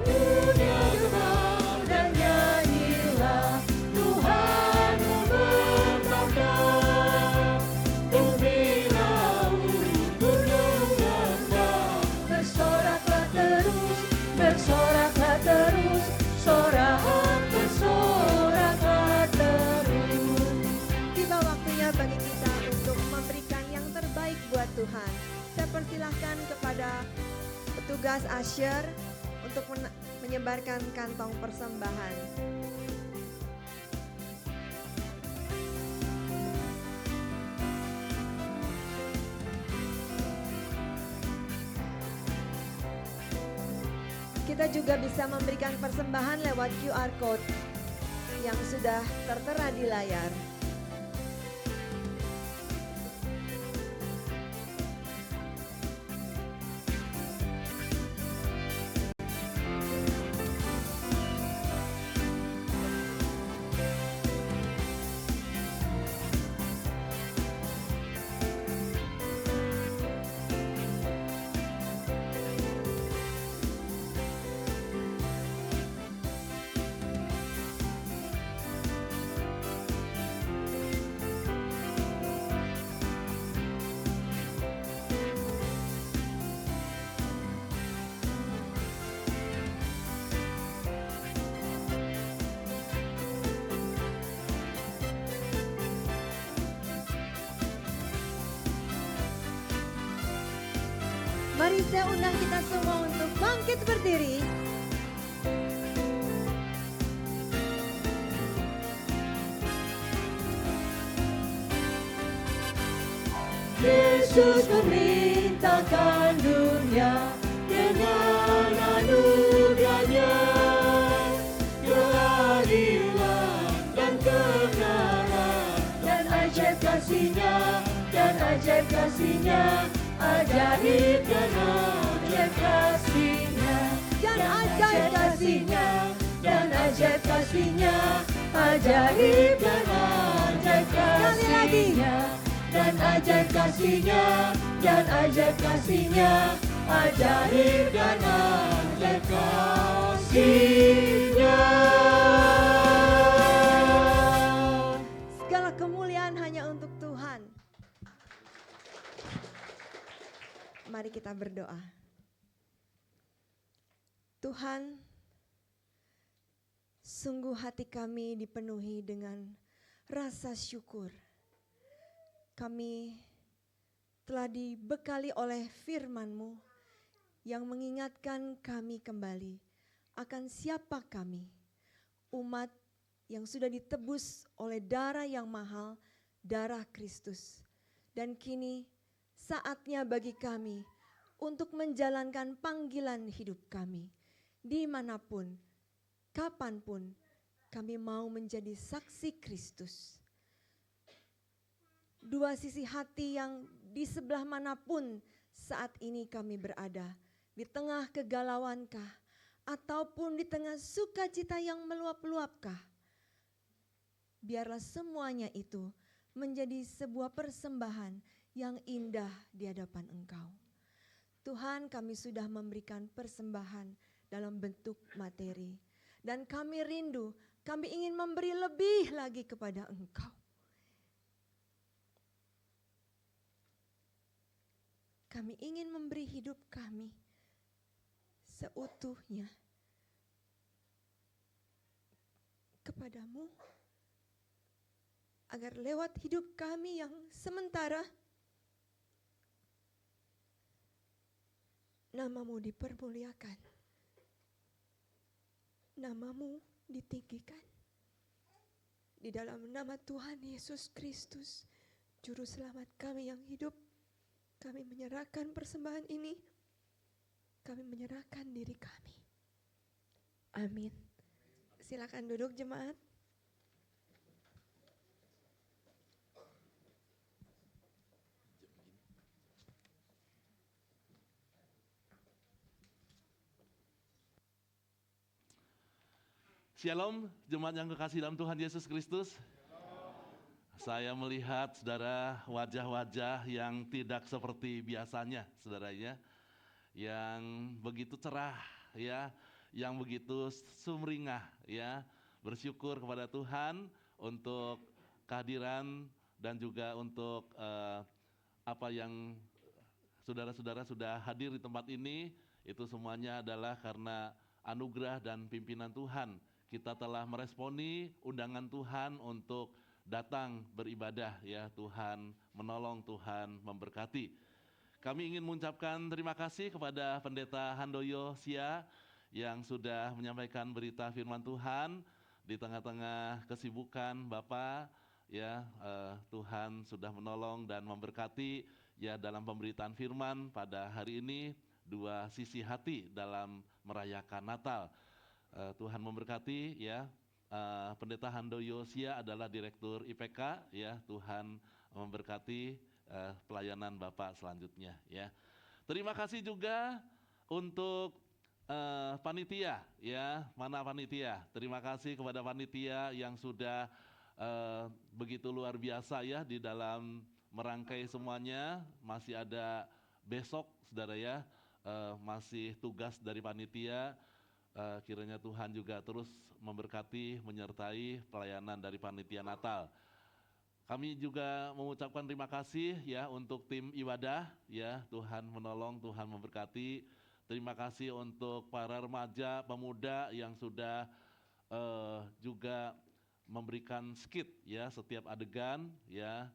Dunia gemar dan nyanyilah, Tuhanmu bertanda. Bumi laut gunung lembah, bersoraklah terus, sorak bersoraklah terus. Tiba waktunya bagi kita untuk memberikan yang terbaik buat Tuhan. Saya persilahkan kepada petugas Usher untuk menyebarkan kantong persembahan. Kita juga bisa memberikan persembahan lewat QR Code yang sudah tertera di layar. Mari saya undang kita semua untuk bangkit berdiri. Yesus memerintahkan dunia dengan anugerahnya, keadilan dan kebenaran, dan ajaib kasih-Nya, ajaib dan ajaib kasih-Nya, dan ajaib kasih-Nya, ajaib dan ajaib kasih-Nya, dan ajaib kasih-Nya, ajaib dan ajaib kasih-Nya. Segala kemuliaan hanya untuk Tuhan. Mari kita berdoa. Tuhan, sungguh hati kami dipenuhi dengan rasa syukur. Kami telah dibekali oleh firman-Mu yang mengingatkan kami kembali akan siapa kami, umat yang sudah ditebus oleh darah yang mahal, darah Kristus. Dan kini saatnya bagi kami untuk menjalankan panggilan hidup kami. Dimanapun, kapanpun, kami mau menjadi saksi Kristus. Dua sisi hati yang di sebelah manapun saat ini kami berada, di tengah kegalauankah, ataupun di tengah sukacita yang meluap-luapkah, biarlah semuanya itu menjadi sebuah persembahan yang indah di hadapan Engkau. Tuhan, kami sudah memberikan persembahan dalam bentuk materi, dan kami rindu, kami ingin memberi lebih lagi kepada Engkau. Kami ingin memberi hidup kami seutuhnya kepadamu, agar lewat hidup kami yang sementara, namamu dipermuliakan, namamu ditinggikan. Di dalam nama Tuhan Yesus Kristus, Juru Selamat kami yang hidup, kami menyerahkan persembahan ini, kami menyerahkan diri kami. Amin. Silakan duduk jemaat. Shalom, jemaat yang kekasih dalam Tuhan Yesus Kristus. Saya melihat saudara wajah-wajah yang tidak seperti biasanya, saudaranya, yang begitu cerah, ya, yang begitu sumringah, ya, bersyukur kepada Tuhan untuk kehadiran dan juga untuk apa yang saudara-saudara sudah hadir di tempat ini. Itu semuanya adalah karena anugerah dan pimpinan Tuhan. Kita telah meresponi undangan Tuhan untuk datang beribadah, ya. Tuhan menolong, Tuhan memberkati. Kami ingin mengucapkan terima kasih kepada Pendeta Handoyo Sia yang sudah menyampaikan berita firman Tuhan di tengah-tengah kesibukan Bapak, ya. Tuhan sudah menolong dan memberkati, ya, dalam pemberitaan firman pada hari ini, dua sisi hati dalam merayakan Natal. Tuhan memberkati, ya. Pendeta Handoyo Sia adalah Direktur IPK, ya. Tuhan memberkati pelayanan Bapak selanjutnya, ya. Terima kasih juga untuk panitia, ya. Mana panitia? Terima kasih kepada panitia yang sudah begitu luar biasa, ya, di dalam merangkai semuanya. Masih ada besok, saudara, ya, masih tugas dari panitia. Kiranya Tuhan juga terus memberkati, menyertai pelayanan dari panitia Natal. Kami juga mengucapkan terima kasih, ya, untuk tim ibadah, ya. Tuhan menolong, Tuhan memberkati. Terima kasih untuk para remaja, pemuda yang sudah juga memberikan skit, ya, setiap adegan, ya.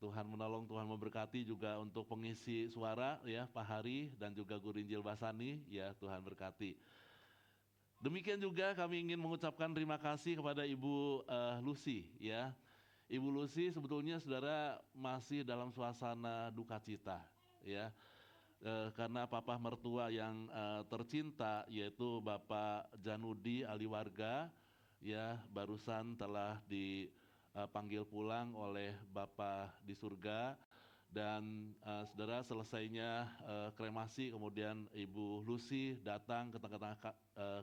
Tuhan menolong, Tuhan memberkati juga untuk pengisi suara, ya, Pak Hari dan juga Guru Injil Basani, ya. Tuhan berkati. Demikian juga kami ingin mengucapkan terima kasih kepada Ibu Lucy, ya. Ibu Lucy sebetulnya saudara masih dalam suasana duka cita, ya. Karena papa mertua yang tercinta, yaitu Bapak Janudi Aliwarga, ya, barusan telah dipanggil pulang oleh Bapa di surga. Dan saudara, selesainya kremasi, kemudian Ibu Lucy datang ke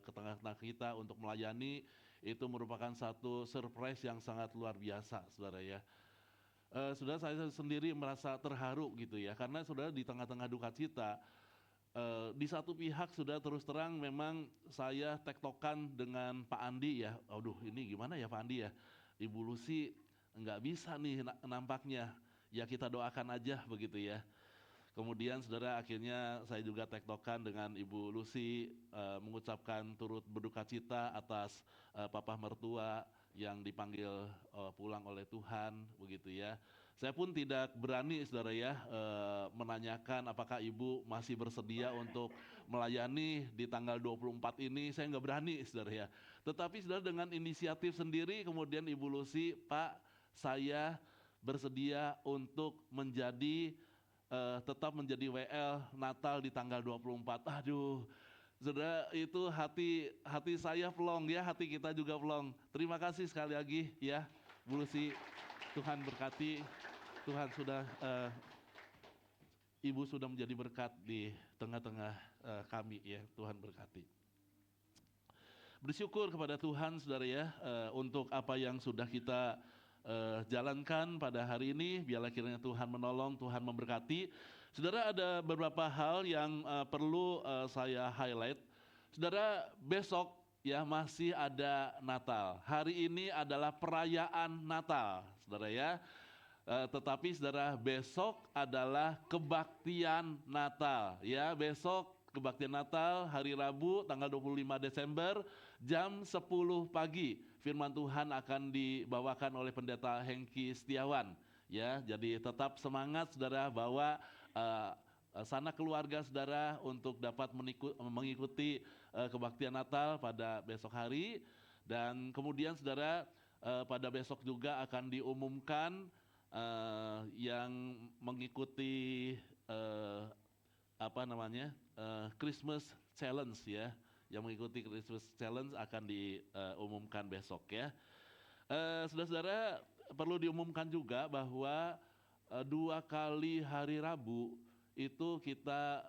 tengah-tengah kita untuk melayani. Itu merupakan satu surprise yang sangat luar biasa, saudara, ya. Saudara, saya sendiri merasa terharu gitu, ya, karena saudara di tengah-tengah duka cita, di satu pihak sudah terus terang memang saya tektokan dengan Pak Andi, ya. Aduh, ini gimana ya Pak Andi, ya, Ibu Lucy nggak bisa nih nampaknya. Ya, kita doakan aja begitu, ya. Kemudian saudara, akhirnya saya juga tektokan dengan Ibu Lucy, mengucapkan turut berduka cita atas papa mertua yang dipanggil pulang oleh Tuhan, begitu, ya. Saya pun tidak berani, saudara, ya, menanyakan apakah Ibu masih bersedia untuk melayani di tanggal 24 ini. Saya nggak berani, saudara, ya. Tetapi saudara, dengan inisiatif sendiri, kemudian Ibu Lucy, Pak, saya bersedia untuk menjadi tetap menjadi WL Natal di tanggal 24. Aduh, saudara, itu hati saya plong ya, hati kita juga plong. Terima kasih sekali lagi ya, Bu Lucy. Tuhan berkati, Tuhan sudah Ibu sudah menjadi berkat di tengah-tengah kami ya, Tuhan berkati. Bersyukur kepada Tuhan saudara ya, untuk apa yang sudah kita jalankan pada hari ini. Biarlah kiranya Tuhan menolong, Tuhan memberkati. Saudara, ada beberapa hal yang perlu saya highlight. Saudara, besok ya masih ada Natal. Hari ini adalah perayaan Natal, saudara ya. Tetapi saudara, besok adalah kebaktian Natal ya. Besok kebaktian Natal hari Rabu tanggal 25 Desember jam 10 pagi. Firman Tuhan akan dibawakan oleh Pendeta Hengki Setiawan ya. Jadi tetap semangat saudara, bawa sanak keluarga saudara untuk dapat mengikuti kebaktian Natal pada besok hari. Dan kemudian saudara, pada besok juga akan diumumkan yang mengikuti Christmas Challenge ya, yang mengikuti Christmas Challenge akan diumumkan besok ya. Saudara-saudara, perlu diumumkan juga bahwa 2 kali hari Rabu itu kita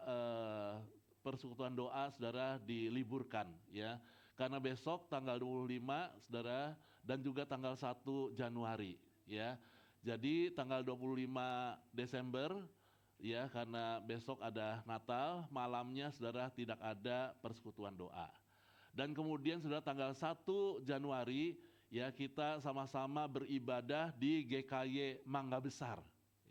persekutuan doa saudara diliburkan ya, karena besok tanggal 25 saudara dan juga tanggal 1 Januari ya. Jadi tanggal 25 Desember ya, karena besok ada Natal, malamnya saudara tidak ada persekutuan doa. Dan kemudian saudara tanggal 1 Januari ya, kita sama-sama beribadah di GKY Mangga Besar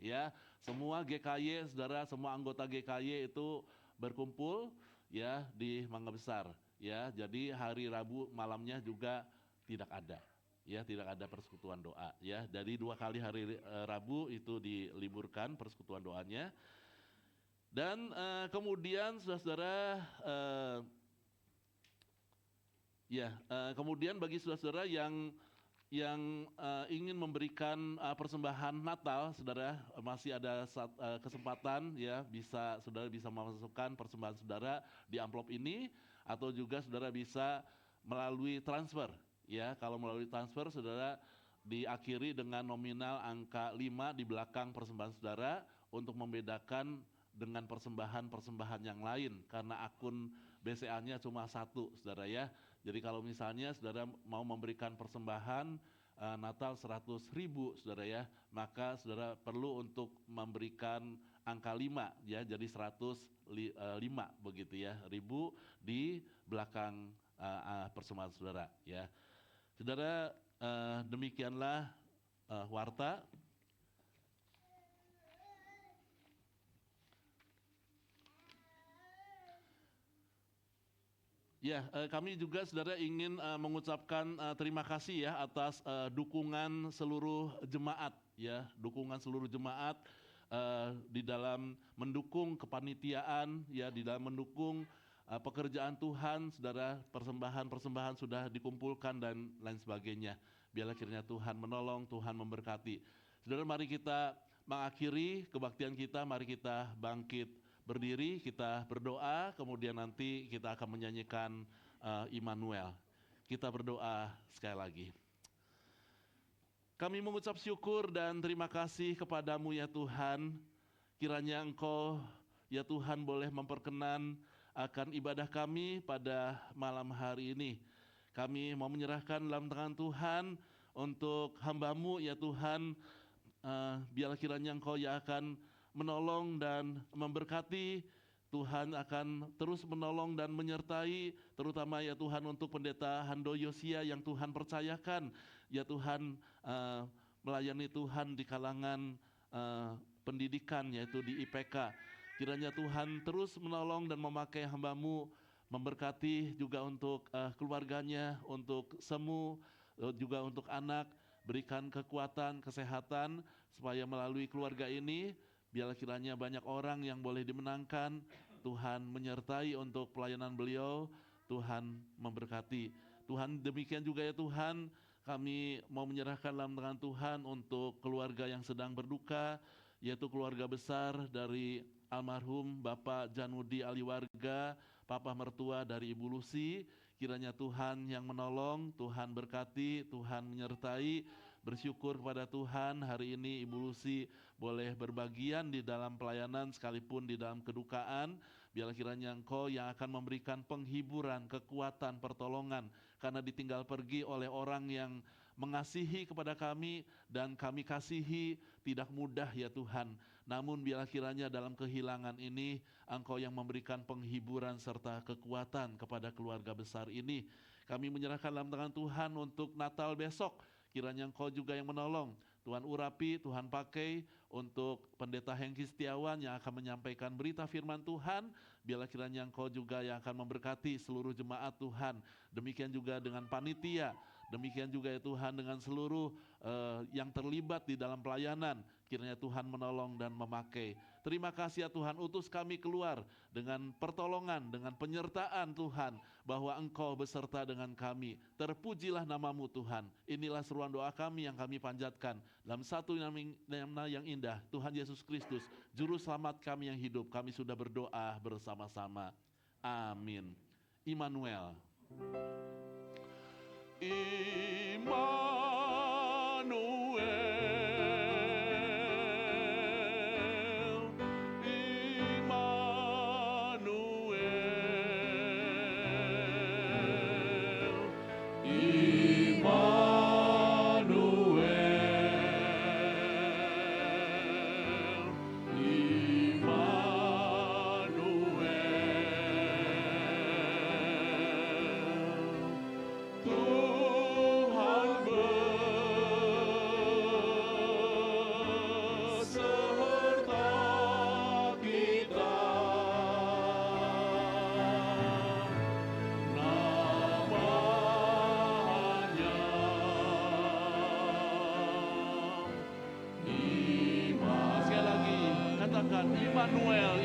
ya. Semua GKY saudara, semua anggota GKY itu berkumpul ya di Mangga Besar ya. Jadi hari Rabu malamnya juga tidak ada ya, tidak ada persekutuan doa ya. Dari 2 kali hari Rabu itu diliburkan persekutuan doanya. Dan kemudian saudara-saudara, kemudian bagi saudara-saudara yang ingin memberikan persembahan Natal, saudara, masih ada kesempatan ya, saudara bisa memasukkan persembahan saudara di amplop ini, atau juga saudara bisa melalui transfer. Ya, kalau melalui transfer saudara diakhiri dengan nominal angka 5 di belakang persembahan saudara untuk membedakan dengan persembahan-persembahan yang lain, karena akun BCA-nya cuma 1 saudara ya. Jadi kalau misalnya saudara mau memberikan persembahan Natal 100.000 saudara ya, maka saudara perlu untuk memberikan angka 5 ya, jadi 105 begitu ya, ribu di belakang persembahan saudara ya. Saudara, demikianlah warta. Ya, kami juga saudara ingin mengucapkan terima kasih ya atas dukungan seluruh jemaat ya, dukungan seluruh jemaat di dalam mendukung kepanitiaan ya, di dalam mendukung pekerjaan Tuhan, saudara. Persembahan-persembahan sudah dikumpulkan dan lain sebagainya. Biarlah kiranya Tuhan menolong, Tuhan memberkati. Saudara, mari kita mengakhiri kebaktian kita, mari kita bangkit berdiri, kita berdoa, kemudian nanti kita akan menyanyikan Immanuel. Kita berdoa sekali lagi. Kami mengucap syukur dan terima kasih kepadamu ya Tuhan. Kiranya Engkau ya Tuhan boleh memperkenan akan ibadah kami pada malam hari ini. Kami mau menyerahkan dalam tangan Tuhan untuk hamba-Mu ya Tuhan. Biarlah kiranya Engkau ya akan menolong dan memberkati. Tuhan akan terus menolong dan menyertai, terutama ya Tuhan untuk Pendeta Hando Yosia yang Tuhan percayakan ya Tuhan, melayani Tuhan di kalangan pendidikan yaitu di IPK. Kiranya Tuhan terus menolong dan memakai hamba-Mu, memberkati juga untuk keluarganya, untuk Semu, juga untuk anak, berikan kekuatan, kesehatan, supaya melalui keluarga ini, biarlah kiranya banyak orang yang boleh dimenangkan. Tuhan menyertai untuk pelayanan beliau, Tuhan memberkati. Tuhan, demikian juga ya Tuhan, kami mau menyerahkan dalam tangan Tuhan untuk keluarga yang sedang berduka, yaitu keluarga besar dari almarhum Bapak Janudi Aliwarga, Papa mertua dari Ibu Lucy. Kiranya Tuhan yang menolong, Tuhan berkati, Tuhan menyertai. Bersyukur kepada Tuhan hari ini Ibu Lucy boleh berbagian di dalam pelayanan sekalipun di dalam kedukaan. Biarlah kiranya Engkau yang akan memberikan penghiburan, kekuatan, pertolongan. Karena ditinggal pergi oleh orang yang mengasihi kepada kami dan kami kasihi, tidak mudah ya Tuhan. Namun biarlah kiranya dalam kehilangan ini Engkau yang memberikan penghiburan serta kekuatan kepada keluarga besar ini. Kami menyerahkan dalam tangan Tuhan untuk Natal besok. Kiranya Engkau juga yang menolong. Tuhan urapi, Tuhan pakai untuk Pendeta Hengki Setiawan yang akan menyampaikan berita firman Tuhan. Biarlah kiranya Engkau juga yang akan memberkati seluruh jemaat Tuhan. Demikian juga dengan panitia. Demikian juga ya Tuhan dengan seluruh yang terlibat di dalam pelayanan. Kiranya Tuhan menolong dan memakai. Terima kasih ya Tuhan, utus kami keluar dengan pertolongan, dengan penyertaan Tuhan. Bahwa Engkau beserta dengan kami. Terpujilah namamu Tuhan. Inilah seruan doa kami yang kami panjatkan. Dalam satu nama yang indah, Tuhan Yesus Kristus, Juru Selamat kami yang hidup. Kami sudah berdoa bersama-sama. Amin. Immanuel. Immanuel,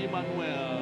Immanuel.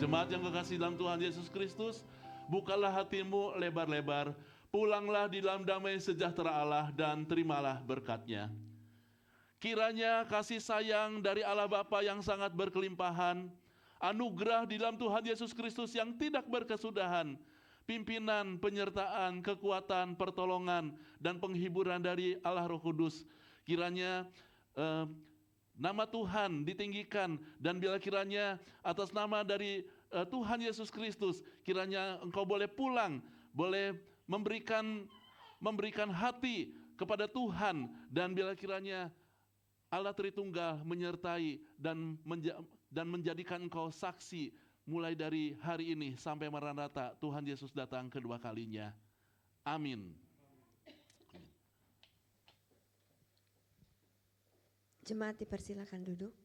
Jemaat yang kekasih dalam Tuhan Yesus Kristus, bukalah hatimu lebar-lebar, pulanglah di dalam damai sejahtera Allah dan terimalah berkat-Nya. Kiranya kasih sayang dari Allah Bapa yang sangat berkelimpahan, anugerah di dalam Tuhan Yesus Kristus yang tidak berkesudahan, pimpinan, penyertaan, kekuatan, pertolongan, dan penghiburan dari Allah Roh Kudus. Kiranya nama Tuhan ditinggikan, dan bila kiranya atas nama dari Tuhan Yesus Kristus, kiranya engkau boleh pulang, boleh memberikan hati kepada Tuhan, dan bila kiranya Allah Tritunggal menyertai dan menjadikan engkau saksi mulai dari hari ini sampai Maranatha Tuhan Yesus datang kedua kalinya. Amin. Jemaat dipersilakan duduk.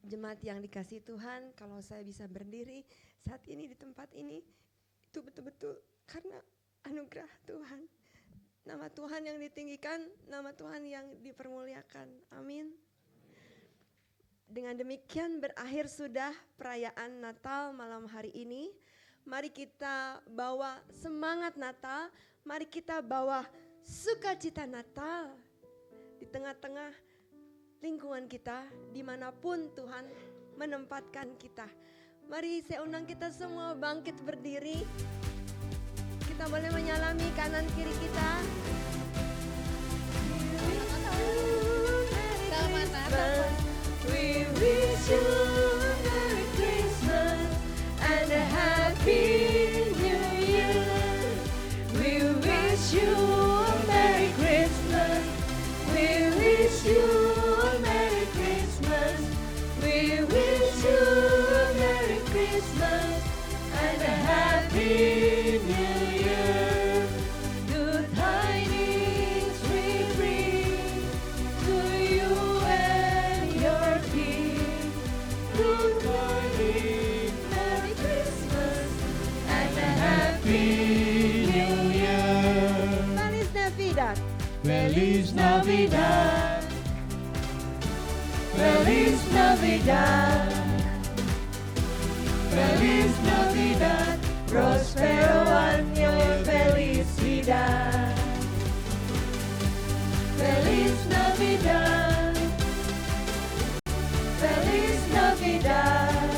Jemaat yang dikasihi Tuhan, kalau saya bisa berdiri saat ini di tempat ini, itu betul-betul karena anugerah Tuhan. Nama Tuhan yang ditinggikan, nama Tuhan yang dipermuliakan. Amin. Dengan demikian berakhir sudah perayaan Natal malam hari ini. Mari kita bawa semangat Natal, mari kita bawa sukacita Natal di tengah-tengah lingkungan kita, dimanapun Tuhan menempatkan kita. Mari saya undang kita semua bangkit berdiri. Kita boleh menyalami kanan kiri kita. Selamat Natal. We wish you a Merry Christmas and a Happy New Year. We wish you a Merry Christmas. We wish you a Merry Christmas. We wish you a Merry Christmas and a Happy New Year. Good tidings we bring to you and your King. Good tidings, Merry Christmas and a Happy New Year. Feliz Navidad. Feliz Navidad. Feliz Navidad. Feliz Navidad. Prospero año y felicidad. Feliz Navidad. Feliz Navidad.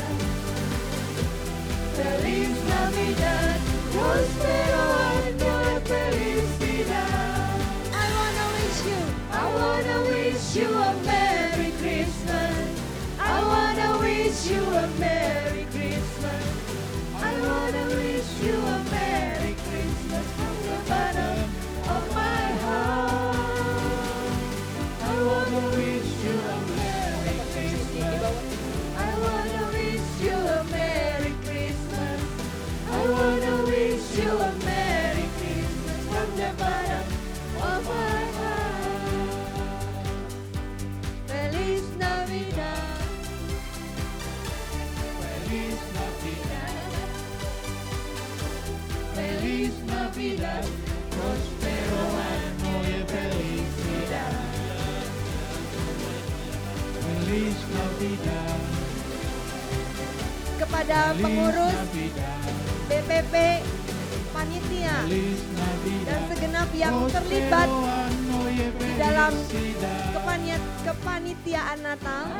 Feliz Navidad. Prospero año y felicidad. I wanna wish you a Merry Christmas. I wanna wish you a Merry Christmas. I wanna wish you a Merry Christmas from the bottom of my heart. I wanna wish you a Merry Christmas. I wanna wish you a Merry Christmas. I wanna wish you a Merry Christmas from the bottom of my heart. Feliz Navidad. Feliz Navidad. Feliz Navidad. Prospero año y felicidad. Feliz Navidad. Kepada pengurus BPP, panitia, dan segenap yang terlibat di dalam kepanitiaan Natal,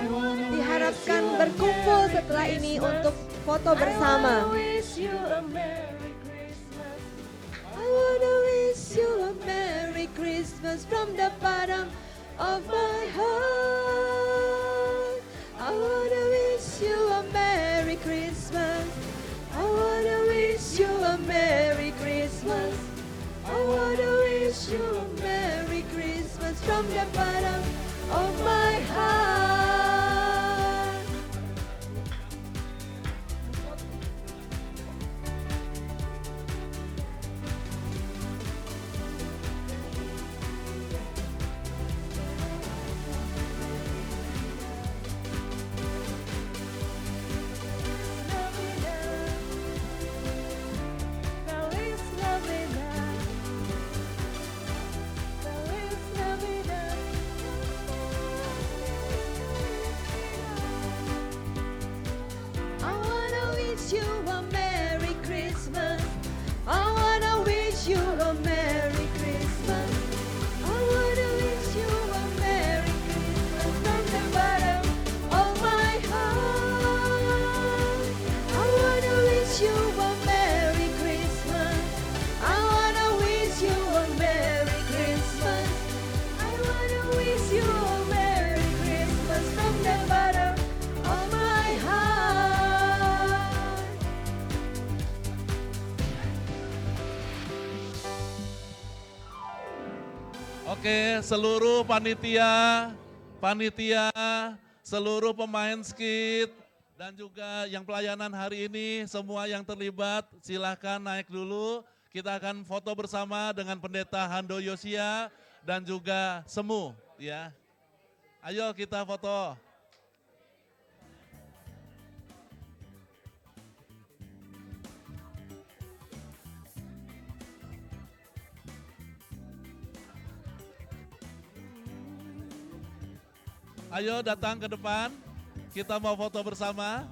diharapkan berkumpul setelah ini untuk foto bersama. I wanna wish you a Merry Christmas from the bottom of my heart. I wanna wish you a Merry Christmas. I wanna wish you a Merry Christmas. I wanna wish you a Merry Christmas from the bottom of my heart. Feliz Navidad. Feliz Navidad. I wanna wish you a Merry Christmas. I wanna wish you a Merry Christmas. I wanna wish you a Merry Christmas from the bottom of my heart. I wanna wish you a Merry Christmas. I wanna wish you a Merry Christmas. I wanna wish you a Merry Christmas from the bottom of my heart. Oke, seluruh panitia, seluruh pemain skit, dan juga yang pelayanan hari ini, semua yang terlibat, silahkan naik dulu. Kita akan foto bersama dengan Pendeta Hando Yosia dan juga Semu, ya. Ayo kita foto. Ayo datang ke depan, kita mau foto bersama.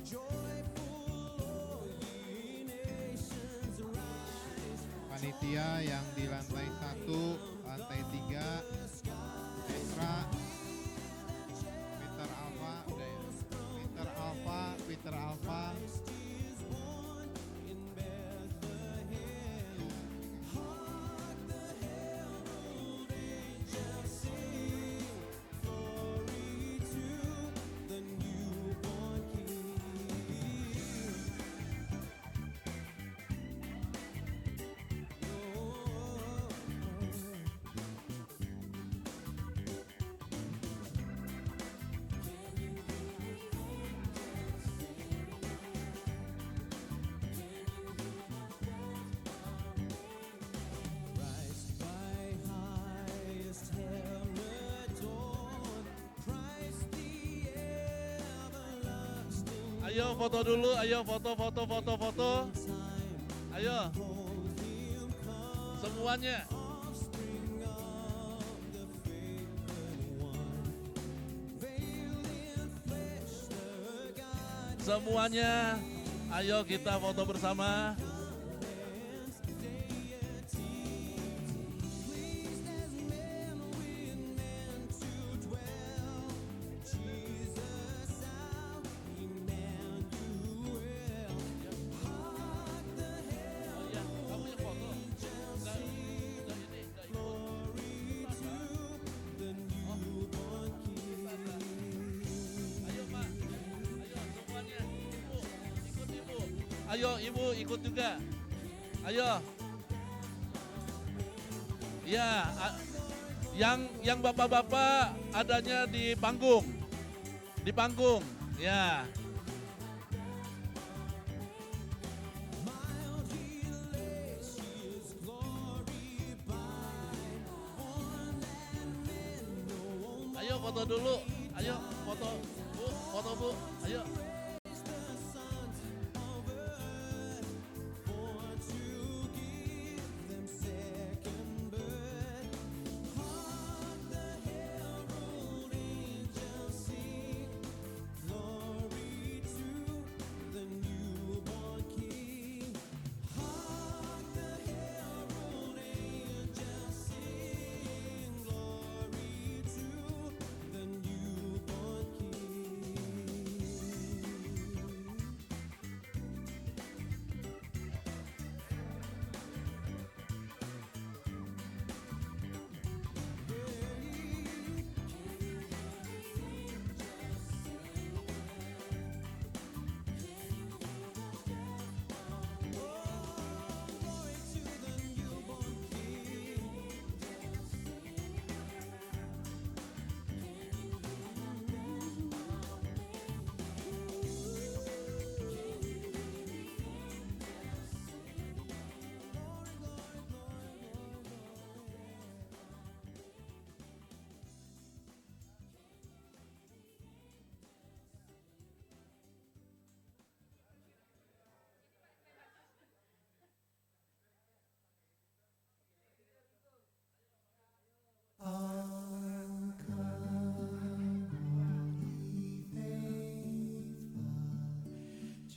Joy panitia yang di lantai 1, lantai 3, Petra, Peter Alfa, udah ya. Peter Alfa. Ayo foto dulu, ayo foto. Ayo. Semuanya. Semuanya. Ayo kita foto bersama. Ayo ibu ikut juga. Ayo. Ya, yang bapak-bapak adanya di panggung. Di panggung. Ya. Ayo foto dulu. Ayo foto. Bu, foto Bu. Ayo.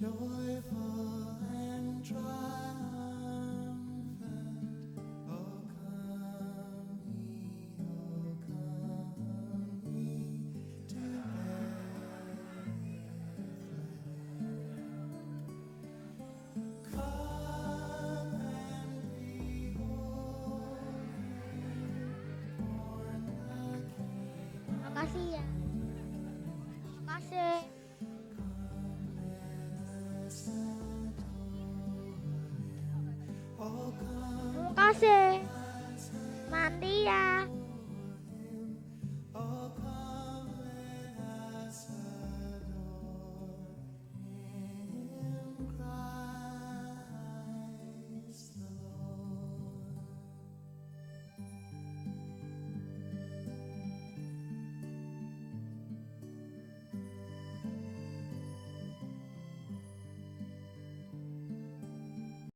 Joyful and triumphant, oh come ye to Bethlehem. Come and behold born the King. Makasih ya. Makasih. Terima kasih.